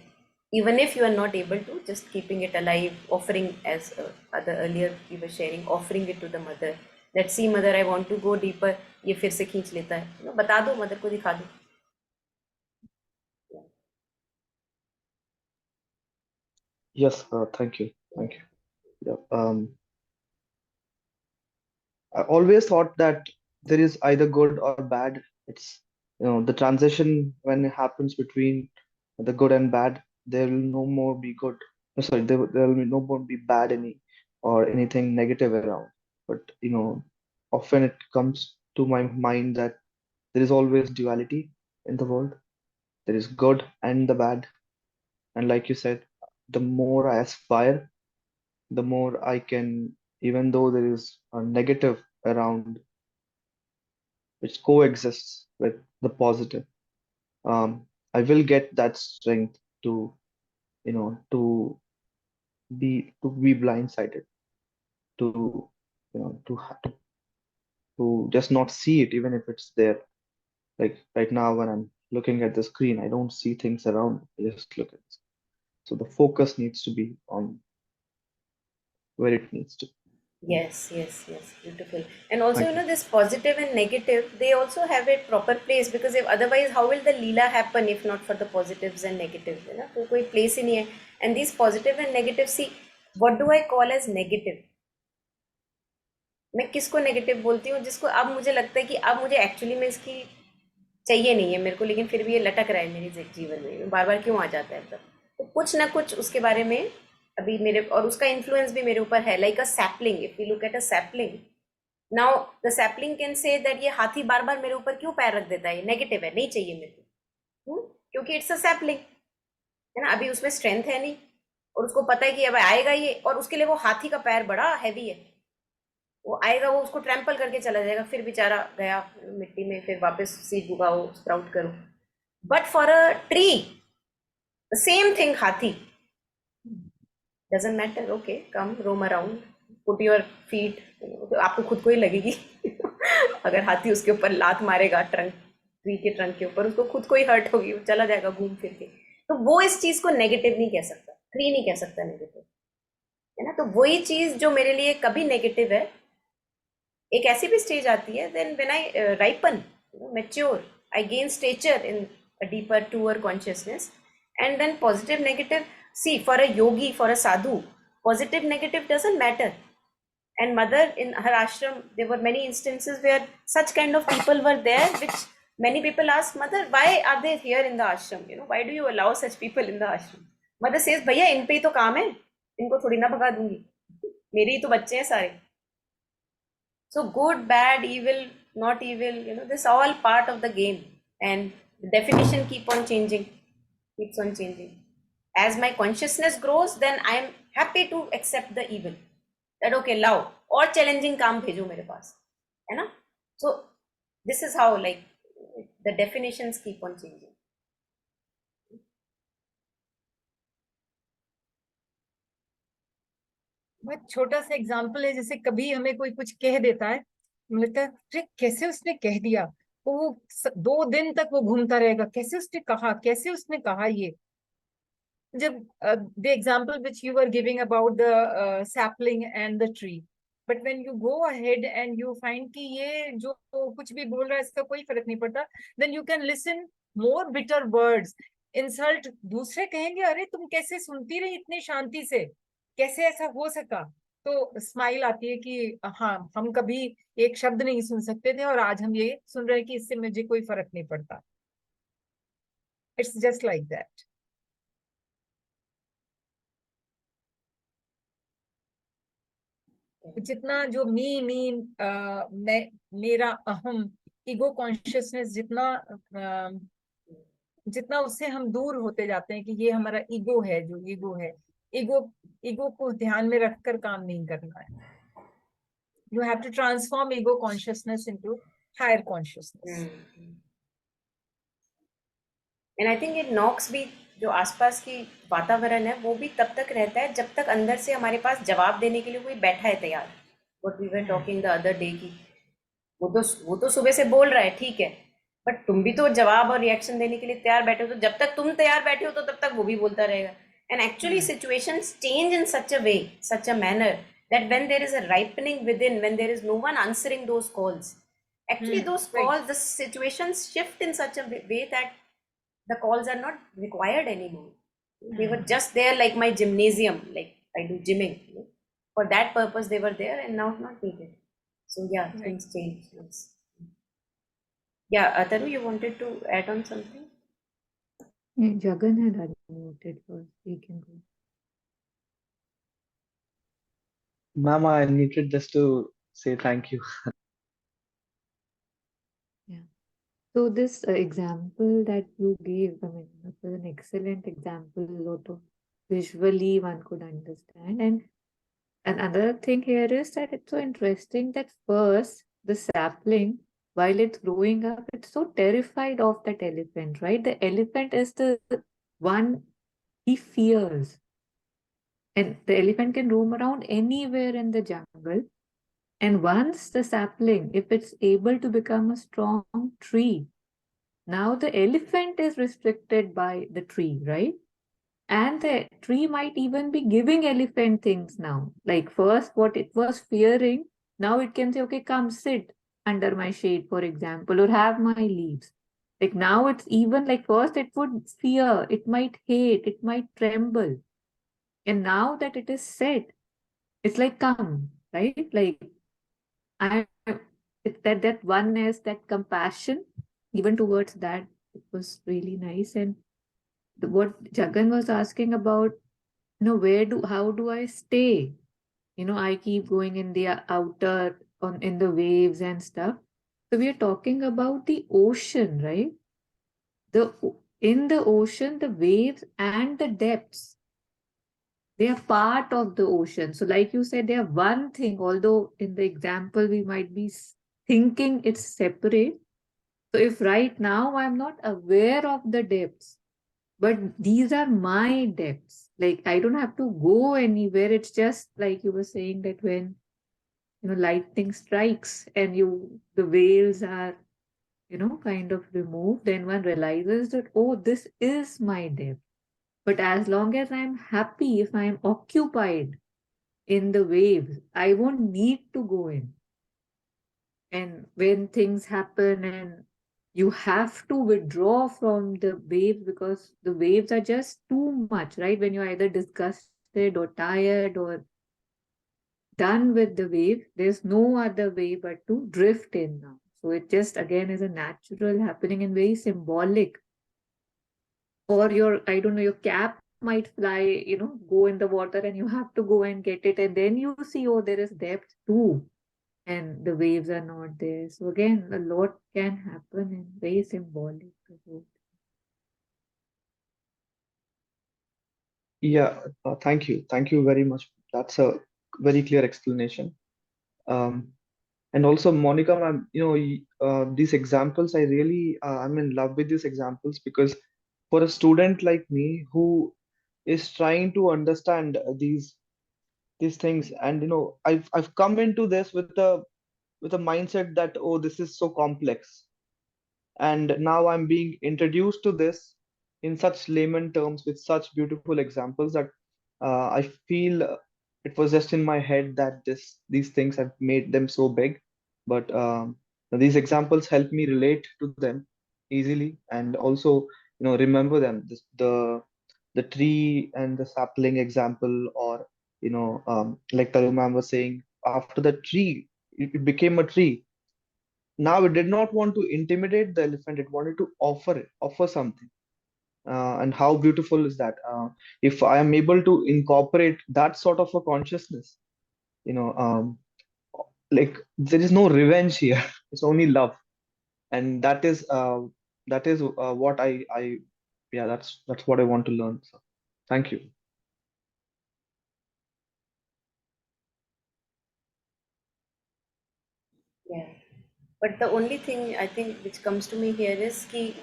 Even if you are not able to, just keeping it alive, offering, as other earlier you were sharing, offering it to the mother. Let's see mother, I want to go deeper. ये फिर से खींच लेता है, बता दो mother को, दिखा दो. Yes, thank you. Yeah, I always thought that there is either good or bad. It's the transition when it happens between the good and bad. There will no more be good. Sorry, there will no more be bad or anything negative around. But often it comes to my mind that there is always duality in the world. There is good and the bad, and like you said, the more I aspire, the more I can, even though there is a negative around which coexists with the positive, I will get that strength to, to be blindsided, to, to just not see it, even if it's there. Like right now, when I'm looking at the screen, I don't see things around. I just look at it. So the focus needs to be on where it needs to. Yes, yes, yes, beautiful. And also, Thank you. this positive and negative, they also have a proper place, because if otherwise, how will the Leela happen if not for the positives and negatives? तो कोई place ही नहीं है. And these positive and negative, see, what do I call as negative? मैं किसको negative बोलती हूँ? जिसको अब मुझे लगता है कि अब मुझे एक्चुअली में इसकी चाहिए नहीं है मेरे को, लेकिन फिर भी ये लटक रहा है मेरे जीवन में, बार बार क्यों आ जाता है मतलब. तो कुछ ना कुछ उसके बारे में अभी मेरे, और उसका इन्फ्लुएंस भी मेरे ऊपर है. Like a sapling, if you look at a sapling, now the sapling can say that ये हाथी बार बार मेरे ऊपर क्यों पैर रख देता है, ये नेगेटिव है, नहीं चाहिए मेरे को. क्योंकि इट्स अ सैपलिंग, है ना, अभी उसमें स्ट्रेंथ है नहीं, और उसको पता है कि अब आएगा ये, और उसके लिए वो हाथी का पैर बड़ा हैवी है, वो आएगा, वो उसको ट्रैम्पल करके चला जाएगा, फिर बेचारा गया मिट्टी में, फिर वापस सीड उगाओ, स्प्राउट करो. But for a tree the same thing, हाथी doesn't matter, okay come roam around, put your feet, तो आपको खुद को ही लगेगी. अगर हाथी उसके ऊपर लात मारेगा, ट्रंक, ट्री के ट्रंक के ऊपर, उसको खुद को ही हर्ट होगी, वो चला जाएगा घूम फिर के. तो वो इस चीज को नेगेटिव नहीं कह सकता, ट्री नहीं कह सकता नेगेटिव, है ना. तो वही चीज जो मेरे लिए कभी नेगेटिव है, एक ऐसी भी स्टेज आती है, then when I ripen, mature, I gain stature in a deeper truer consciousness, and then positive negative, see for a yogi, for a sadhu, positive negative doesn't matter. And mother in her ashram, there were many instances where such kind of people were there, which many people ask, mother, why are they here in the ashram, why do you allow such people in the ashram? Mother says, भैया इन पे ही तो काम है, इनको थोड़ी ना भगा दूंगी, मेरे ही तो बच्चे हैं सारे. So good, bad, evil, not evil, this all part of the game, and the definition keeps on changing. As my consciousness grows, then I am happy to accept the evil. That okay, लाओ और challenging काम भेजो मेरे पास, है ना. So this is how, like, the definitions keep on changing. बहुत छोटा सा एग्जाम्पल है, जैसे कभी हमें कोई कुछ कह देता है, मुझे लगता है अरे कैसे उसने कह दिया, तो वो 2 दिन तक वो घूमता रहेगा, कैसे उसने कहा, कैसे उसने कहा ये. जब the example which you are giving about the sapling and the tree, but when you go ahead and you find कि ये जो कुछ भी बोल रहा है इसका कोई फर्क नहीं पड़ता, then you can listen more bitter words, insult. दूसरे कहेंगे अरे तुम कैसे सुनती रही इतनी शांति से, कैसे ऐसा हो सका. तो स्माइल आती है कि हाँ, हम कभी एक शब्द नहीं सुन सकते थे और आज हम ये सुन रहे हैं कि इससे मुझे कोई फर्क नहीं पड़ता. It's just like that. जितना जो मैं, मेरा अहम, ईगो कॉन्शियसनेस, जितना उससे हम दूर होते जाते हैं कि ये हमारा ईगो है, जो ईगो है, ईगो ईगो को ध्यान में रखकर काम नहीं करना है. You have to transform ego consciousness into higher consciousness. And I think it knocks भी, जो आसपास की वातावरण है वो भी तब तक रहता है जब तक अंदर से हमारे पास जवाब देने के लिए कोई बैठा है तैयार. What we were talking the other day की, वो तो सुबह से बोल रहा है, ठीक है, बट तुम भी तो जवाब और रिएक्शन देने के लिए तैयार बैठे हो. तो जब तक तुम तैयार बैठे हो तो तब तक वो भी बोलता रहेगा. And actually situations change in such a way, such a manner, that when there is a ripening within, when there is no one answering those calls, actually those calls, the situations shift in such a way that the calls are not required anymore. They were just there like my gymnasium, like I do gymming, for that purpose they were there, and now not needed. So yeah, things change. Yes. Yeah, Ataru, you wanted to add on something? Jagan had unmuted first. He can go. Ma'am, I unmuted just to say thank you. Yeah. So this example that you gave, I mean, it was an excellent example. Lot of visually one could understand. And another thing here is that it's so interesting that first the sapling, while it's growing up, it's so terrified of that elephant, right? The elephant is the one he fears. And the elephant can roam around anywhere in the jungle. And once the sapling, if it's able to become a strong tree, now the elephant is restricted by the tree, right? And the tree might even be giving elephant things now. Like first, what it was fearing, now it can say, okay, come sit under my shade, for example, or have my leaves. Like now it's even like first it would fear, it might hate, it might tremble. And now that it is set, it's like come, right? Like I it's that oneness, that compassion, even towards that, it was really nice. And what Jagan was asking about, how do I stay? I keep going in the outer on in the waves and stuff. So we are talking about the ocean, right? In the ocean, the waves and the depths, they are part of the ocean. So, like you said, they are one thing, although in the example we might be thinking it's separate. So if right now I'm not aware of the depths, but these are my depths, like I don't have to go anywhere. It's just like you were saying that when lightning strikes and the veils are kind of removed, then one realizes that, oh, this is my depth. But as long as I'm happy, if I'm occupied in the waves, I won't need to go in. And when things happen and you have to withdraw from the waves because the waves are just too much, right? When you're either disgusted or tired or done with the wave, there's no other way but to drift in now. So it just again is a natural happening and very symbolic. Or I don't know, your cap might fly, go in the water and you have to go and get it. And then you see, oh, there is depth too. And the waves are not there. So again, a lot can happen and very symbolic. Yeah, thank you very much. That's a very clear explanation. Um, and also, Monica, ma'am, these examples, I'm in love with these examples because for a student like me who is trying to understand these things, and I've come into this with a mindset that, oh, this is so complex, and now I'm being introduced to this in such layman terms with such beautiful examples that I feel it was just in my head that these things have made them so big. But these examples help me relate to them easily, and also remember them. The tree and the sapling example, or like Taru ma'am was saying, after the tree, it became a tree. Now it did not want to intimidate the elephant, it wanted to offer something. And how beautiful is that? If I am able to incorporate that sort of a consciousness, you know like, there is no revenge here. It's only love. And that is what I yeah, that's what I want to learn. So thank you. Yeah. But the only thing I think which comes to me here is कि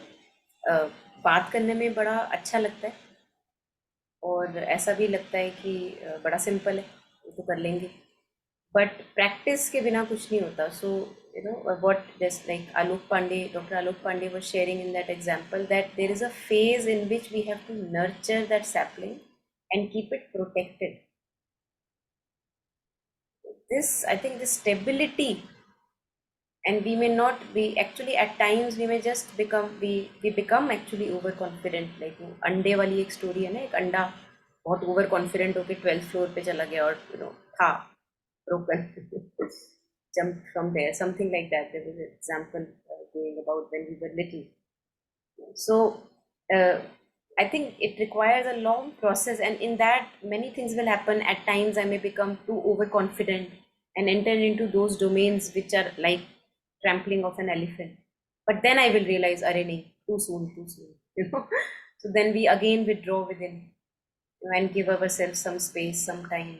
uh, बात करने में बड़ा अच्छा लगता है और ऐसा भी लगता है कि बड़ा सिंपल है, ये तो कर लेंगे, बट प्रैक्टिस के बिना कुछ नहीं होता. सो what just like Dr. Alok Pandey was sharing in that example, that there is a phase in which we have to nurture that sapling and keep it protected. This, I think, the stability, and we may not be actually, at times we may just become, we become actually overconfident. Like अंडे वाली एक story है ना, एक अंडा बहुत over confident होकर 12th floor पे चला गया और था broken. Jumped from there, something like that. There was an example going about when we were little. So uh, I think it requires a long process, and in that many things will happen. At times I may become too overconfident and enter into those domains which are like trampling of an elephant. But then I will realize, "Arey nahi, too soon, too soon." So then we again withdraw within, and give ourselves some space, some time,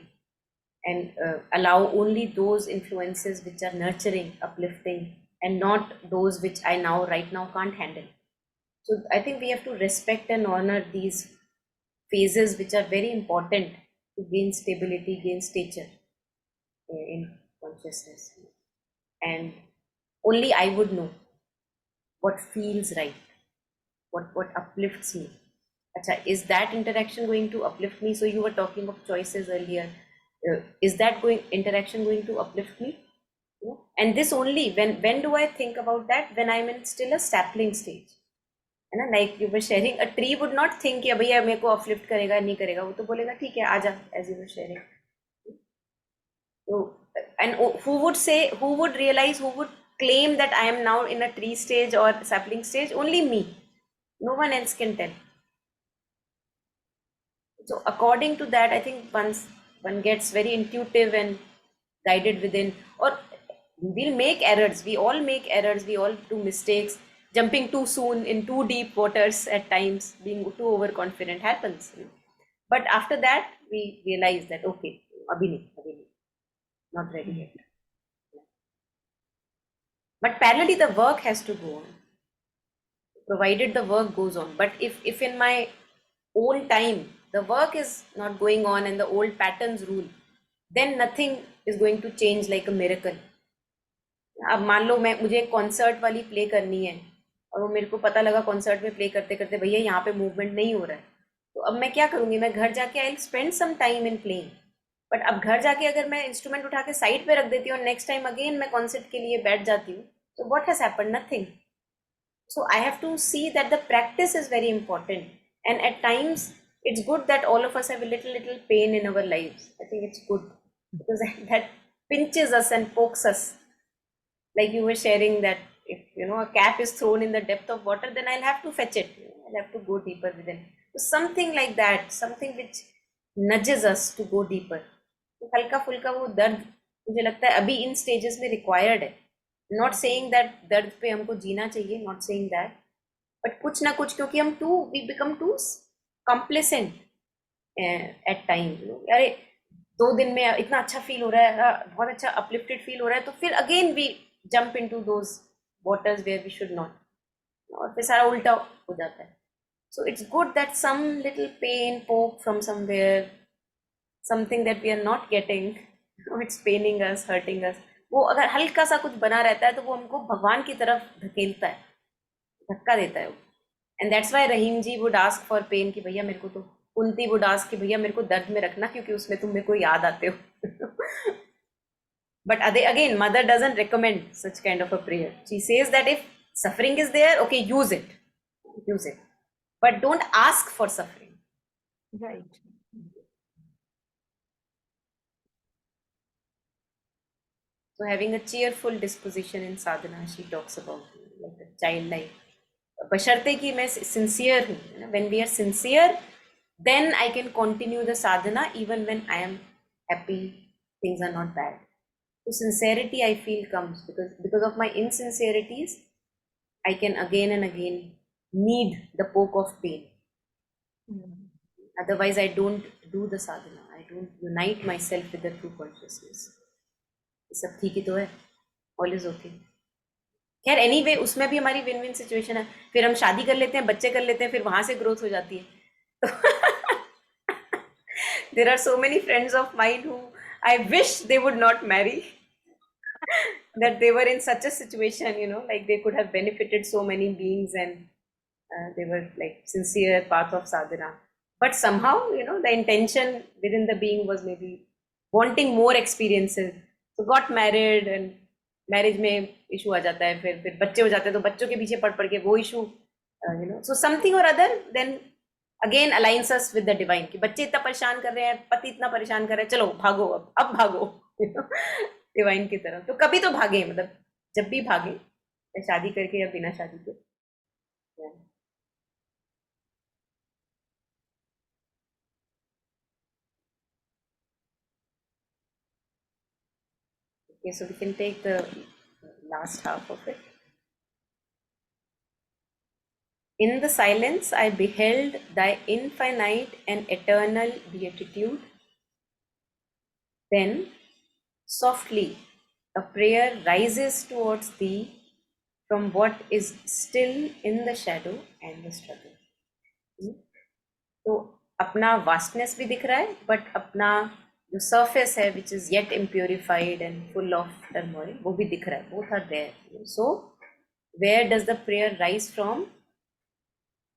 and allow only those influences which are nurturing, uplifting, and not those which I now, right now, can't handle. So I think we have to respect and honor these phases which are very important to gain stability, gain stature in consciousness. And only I would know what feels right, what uplifts me Acha, is that interaction going to uplift me? So you were talking of choices earlier. Is that interaction going to uplift me? And this only, when do I think about that? When I'm in still a sapling stage. है ना, like you were sharing, a tree would not think कि भैया मेरे को uplift करेगा नहीं करेगा, वो तो बोलेगा ठीक है आजा, as you were sharing. So, and who would say, who would realize, who would claim that I am now in a tree stage or sapling stage? Only me. No one else can tell. So according to that, I think once one gets very intuitive and guided within, or we'll make errors. We all make errors. We all do mistakes. Jumping too soon in too deep waters at times, being too overconfident happens. But after that, we realize that okay, abhi nahi, not ready yet. But parallelly, the work has to go on, provided the work goes on. But if in my own time the work is not going on and the old patterns rule, then nothing is going to change like a miracle. अब मान लो मुझे concert वाली play करनी है और वो मेरे को पता लगा कॉन्सर्ट में प्ले करते करते भैया यहाँ पे मूवमेंट नहीं हो रहा है, तो अब मैं क्या करूँगी? मैं घर जाके I spend some time in playing. But अब घर जाके अगर मैं इंस्ट्रूमेंट उठा के साइड पे रख देती हूँ और नेक्स्ट टाइम अगेन मैं कॉन्सर्ट के लिए बैठ जाती हूँ, तो what has happened? Nothing. So I have to see that the practice is very important, and at times it's good that all of us have a little pain in our lives. I think it's good because that pinches us and pokes us. Like you were sharing that if a cap is thrown in the depth of water, then I'll have to fetch it. I'll have to go deeper within. So something like that, something which nudges us to go deeper. तो हल्का फुल्का वो दर्द मुझे लगता है अभी इन stages में रिक्वायर्ड है. नॉट सेइंग दैट दर्द पे हमको जीना चाहिए, नॉट सेइंग दैट, बट कुछ ना कुछ, क्योंकि हम we become too complacent at time. अरे 2 दिन में इतना अच्छा फील हो रहा है, बहुत अच्छा अपलिफ्टेड फील हो रहा है, तो फिर again we jump into those waters where we should not, और फिर सारा उल्टा हो जाता है. So it's good that some little pain poke from somewhere, something that we are not getting, it's paining us, hurting us, वो अगर हल्का सा कुछ बना रहता है तो वो हमको भगवान की तरफ धकेलता है, धक्का देता है वो. And that's why Rahim ji would ask for pain कि भैया मेरे को, तो कुंती वुड आस्क कि भैया मेरे को दर्द में रखना क्योंकि उसमें तुम मेरे को याद आते हो. But again mother doesn't recommend such kind of a prayer. She says that if suffering is there, okay, use it, but don't ask for suffering. Right. So having a cheerful disposition in sadhana, she talks about, like a childlike. बशर्ते कि मैं sincere हूँ. When we are sincere, then I can continue the sadhana even when I am happy, things are not bad. So sincerity, I feel, comes because of my insincerities, I can again and again need the poke of pain. Otherwise, I don't do the sadhana. I don't unite myself with the true consciousness. सब ठीक ही तो है, all is okay. खैर anyway, उसमें भी हमारी win win situation है. फिर हम शादी कर लेते हैं, बच्चे कर लेते हैं, फिर वहां से ग्रोथ हो जाती है. There are so many friends of mind who I wish they would not marry, that they were in such a situation, like they could have benefited so many beings, and they were like sincere path of sadhana, but somehow the intention within the being was maybe wanting more experiences, so got married, and marriage में issue आ जाता है, फिर बच्चे हो जाते हैं तो बच्चों के पीछे पड़ के वो issue, so something or other then again alliance us with the divine कि बच्चे इतना परेशान कर रहे हैं, पति इतना परेशान कर रहे हैं, चलो भागो, अब भागो डिवाइन की तरफ. तो कभी तो भागे, मतलब जब भी भागे, या शादी करके या बिना शादी के. Okay, so we can take the last half of it. In the silence, I beheld thy infinite and eternal beatitude. Then, softly, a prayer rises towards thee from what is still in the shadow and the struggle. तो अपना vastness भी दिख रहा है, but अपना जो surface है which is yet impurified and full of turmoil, वो भी दिख रहा है. Both are there. So where does the prayer rise from?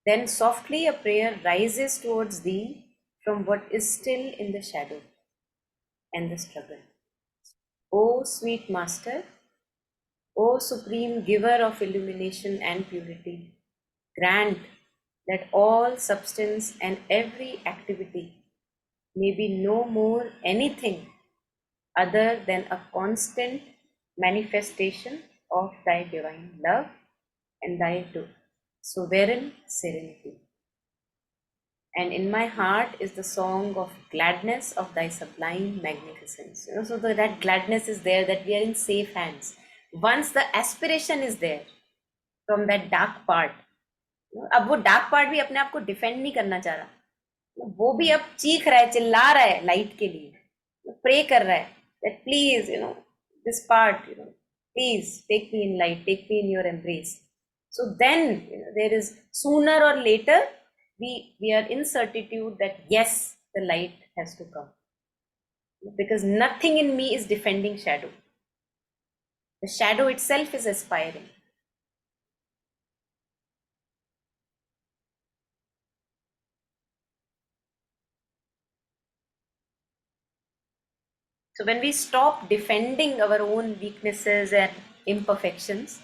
Then softly a prayer rises towards thee from what is still in the shadow and the struggle. O sweet Master, O supreme giver of illumination and purity, grant that all substance and every activity may be no more anything other than a constant manifestation of thy divine love and thy sovereign serenity. And in my heart is the song of gladness of thy sublime magnificence. So that gladness is there, that we are in safe hands. Once the aspiration is there from that dark part, अब वो dark part भी अपने आप को defend नहीं करना चाह रहा, वो भी अब चीख रहा है, चिल्ला रहा है लाइट के लिए, प्रे कर रहा है that please, this part, please take me in light, take me in your embrace. So then, there is sooner or later, we are in certitude that yes, the light has to come. Because nothing in me is defending shadow. The shadow itself is aspiring. So when we stop defending our own weaknesses and imperfections,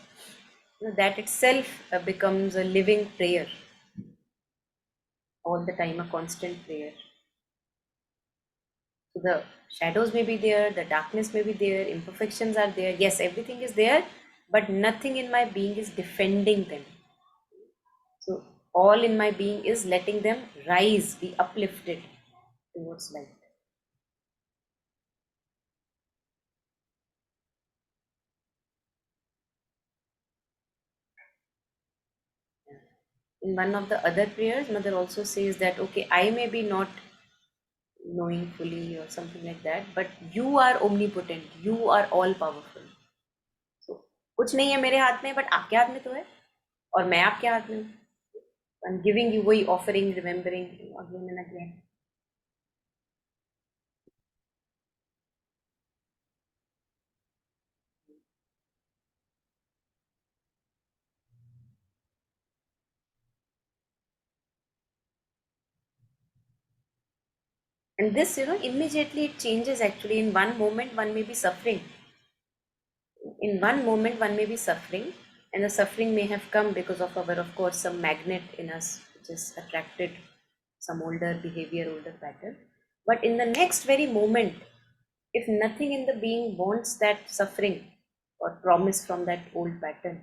that itself becomes a living prayer. All the time, a constant prayer. So the shadows may be there, the darkness may be there, imperfections are there. Yes, everything is there, but nothing in my being is defending them. So all in my being is letting them rise, be uplifted towards light. In one of the other prayers, Mother also says that, okay, I may be not knowing fully or something like that, but you are omnipotent, you are all powerful. So कुछ नहीं है मेरे हाथ में, but आपके हाथ में तो है, और मैं आपके हाथ में हूँ. I'm giving you वही offering, remembering again and again. And this, immediately it changes actually. In one moment, one may be suffering. In one moment, one may be suffering, and the suffering may have come because of our, of course, some magnet in us, which is attracted some older behavior, older pattern. But in the next very moment, if nothing in the being wants that suffering or promise from that old pattern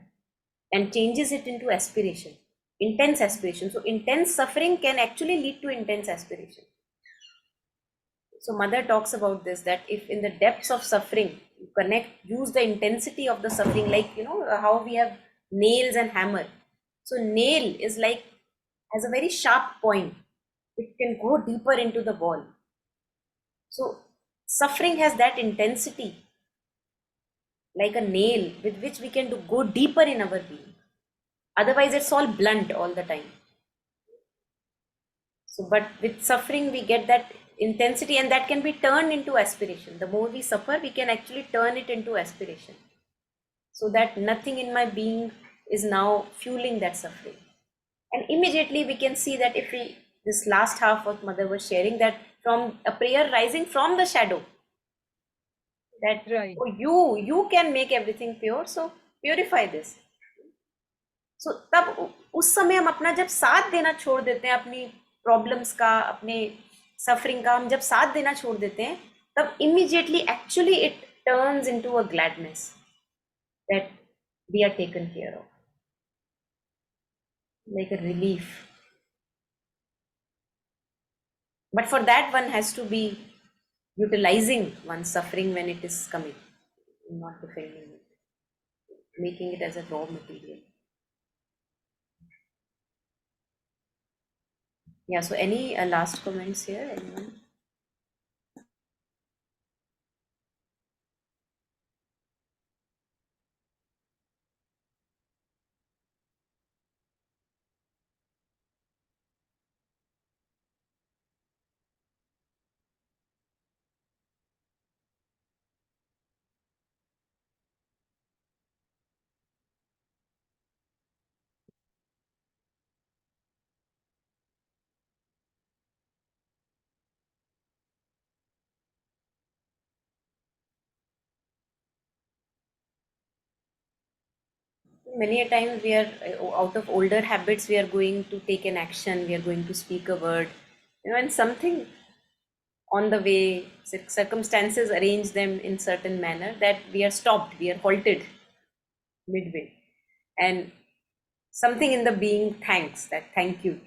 and changes it into aspiration, intense aspiration. So intense suffering can actually lead to intense aspiration. So Mother talks about this, that if in the depths of suffering, you use the intensity of the suffering, like, how we have nails and hammer. So nail is like, has a very sharp point. It can go deeper into the wall. So suffering has that intensity, like a nail with which we can go deeper in our being. Otherwise, it's all blunt all the time. So, but with suffering, we get that intensity, and that can be turned into aspiration. The more we suffer, we can actually turn it into aspiration. So that nothing in my being is now fueling that suffering. And immediately we can see that if we, this last half of Mother was sharing, that from a prayer rising from the shadow, that Right. oh, you can make everything pure, so purify this. So तब उस समय हम अपना जब साथ देना छोड़ देते हैं, अपनी प्रॉब्लम्स का, अपने सफरिंग का हम जब साथ देना छोड़ देते हैं, तब immediately actually it turns into a gladness that we are taken care of, like a relief. But for that, one has to be utilizing one's suffering when it is coming, not defending it, making it as a raw material. Yeah, so any last comments here, anyone? Many a time we are out of older habits, we are going to take an action, we are going to speak a word, and something on the way, circumstances arrange them in certain manner that we are stopped, we are halted midway, and something in the being thanks, that thank you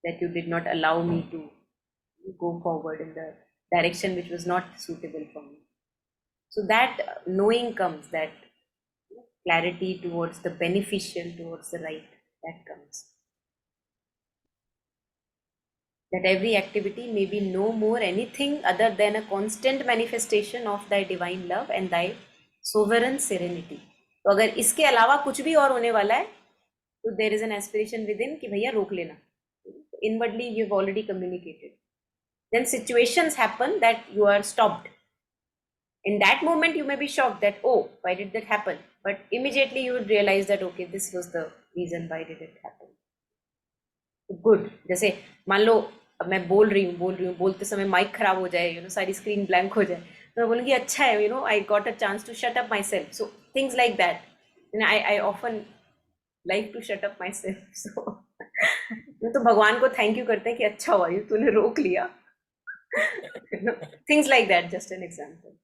that you did not allow me to go forward in the direction which was not suitable for me. So that knowing comes, that clarity towards the beneficial, towards the right, that comes. That every activity may be no more anything other than a constant manifestation of thy divine love and thy sovereign serenity. तो अगर इसके अलावा कुछ भी और होने वाला है, तो there is an aspiration within कि भैया रोक लेना. Inwardly you've already communicated. Then situations happen that you are stopped. In that moment you may be shocked that, oh, why did that happen? But immediately you would realize that, okay, this was the reason why did it happen. Good. जैसे मान लो अब मैं बोल रही हूँ, बोलते समय mic खराब हो जाए, सारी स्क्रीन ब्लैंक हो जाए, तो मैं बोलूँगी अच्छा है, I got a chance to shut up myself. So things like that, I often like to shut up myself. So तो भगवान को थैंक यू करते हैं कि अच्छा हुआ यू तूने रोक लिया. Things like that, just an example.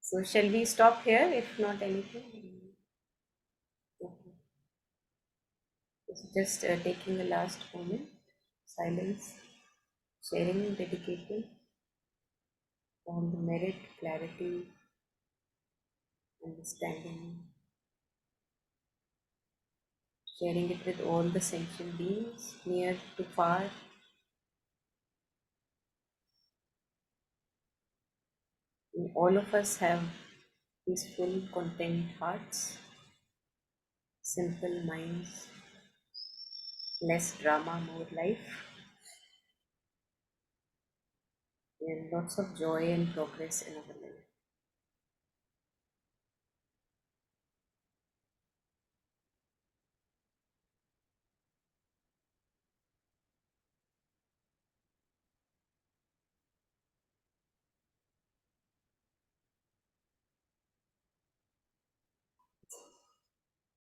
So shall we stop here, if not anything? Okay. Just taking the last moment, silence, sharing, dedicating on the merit, clarity, understanding, sharing it with all the sentient beings, near to far. And all of us have peaceful, content hearts, simple minds, less drama, more life, and lots of joy and progress in our life.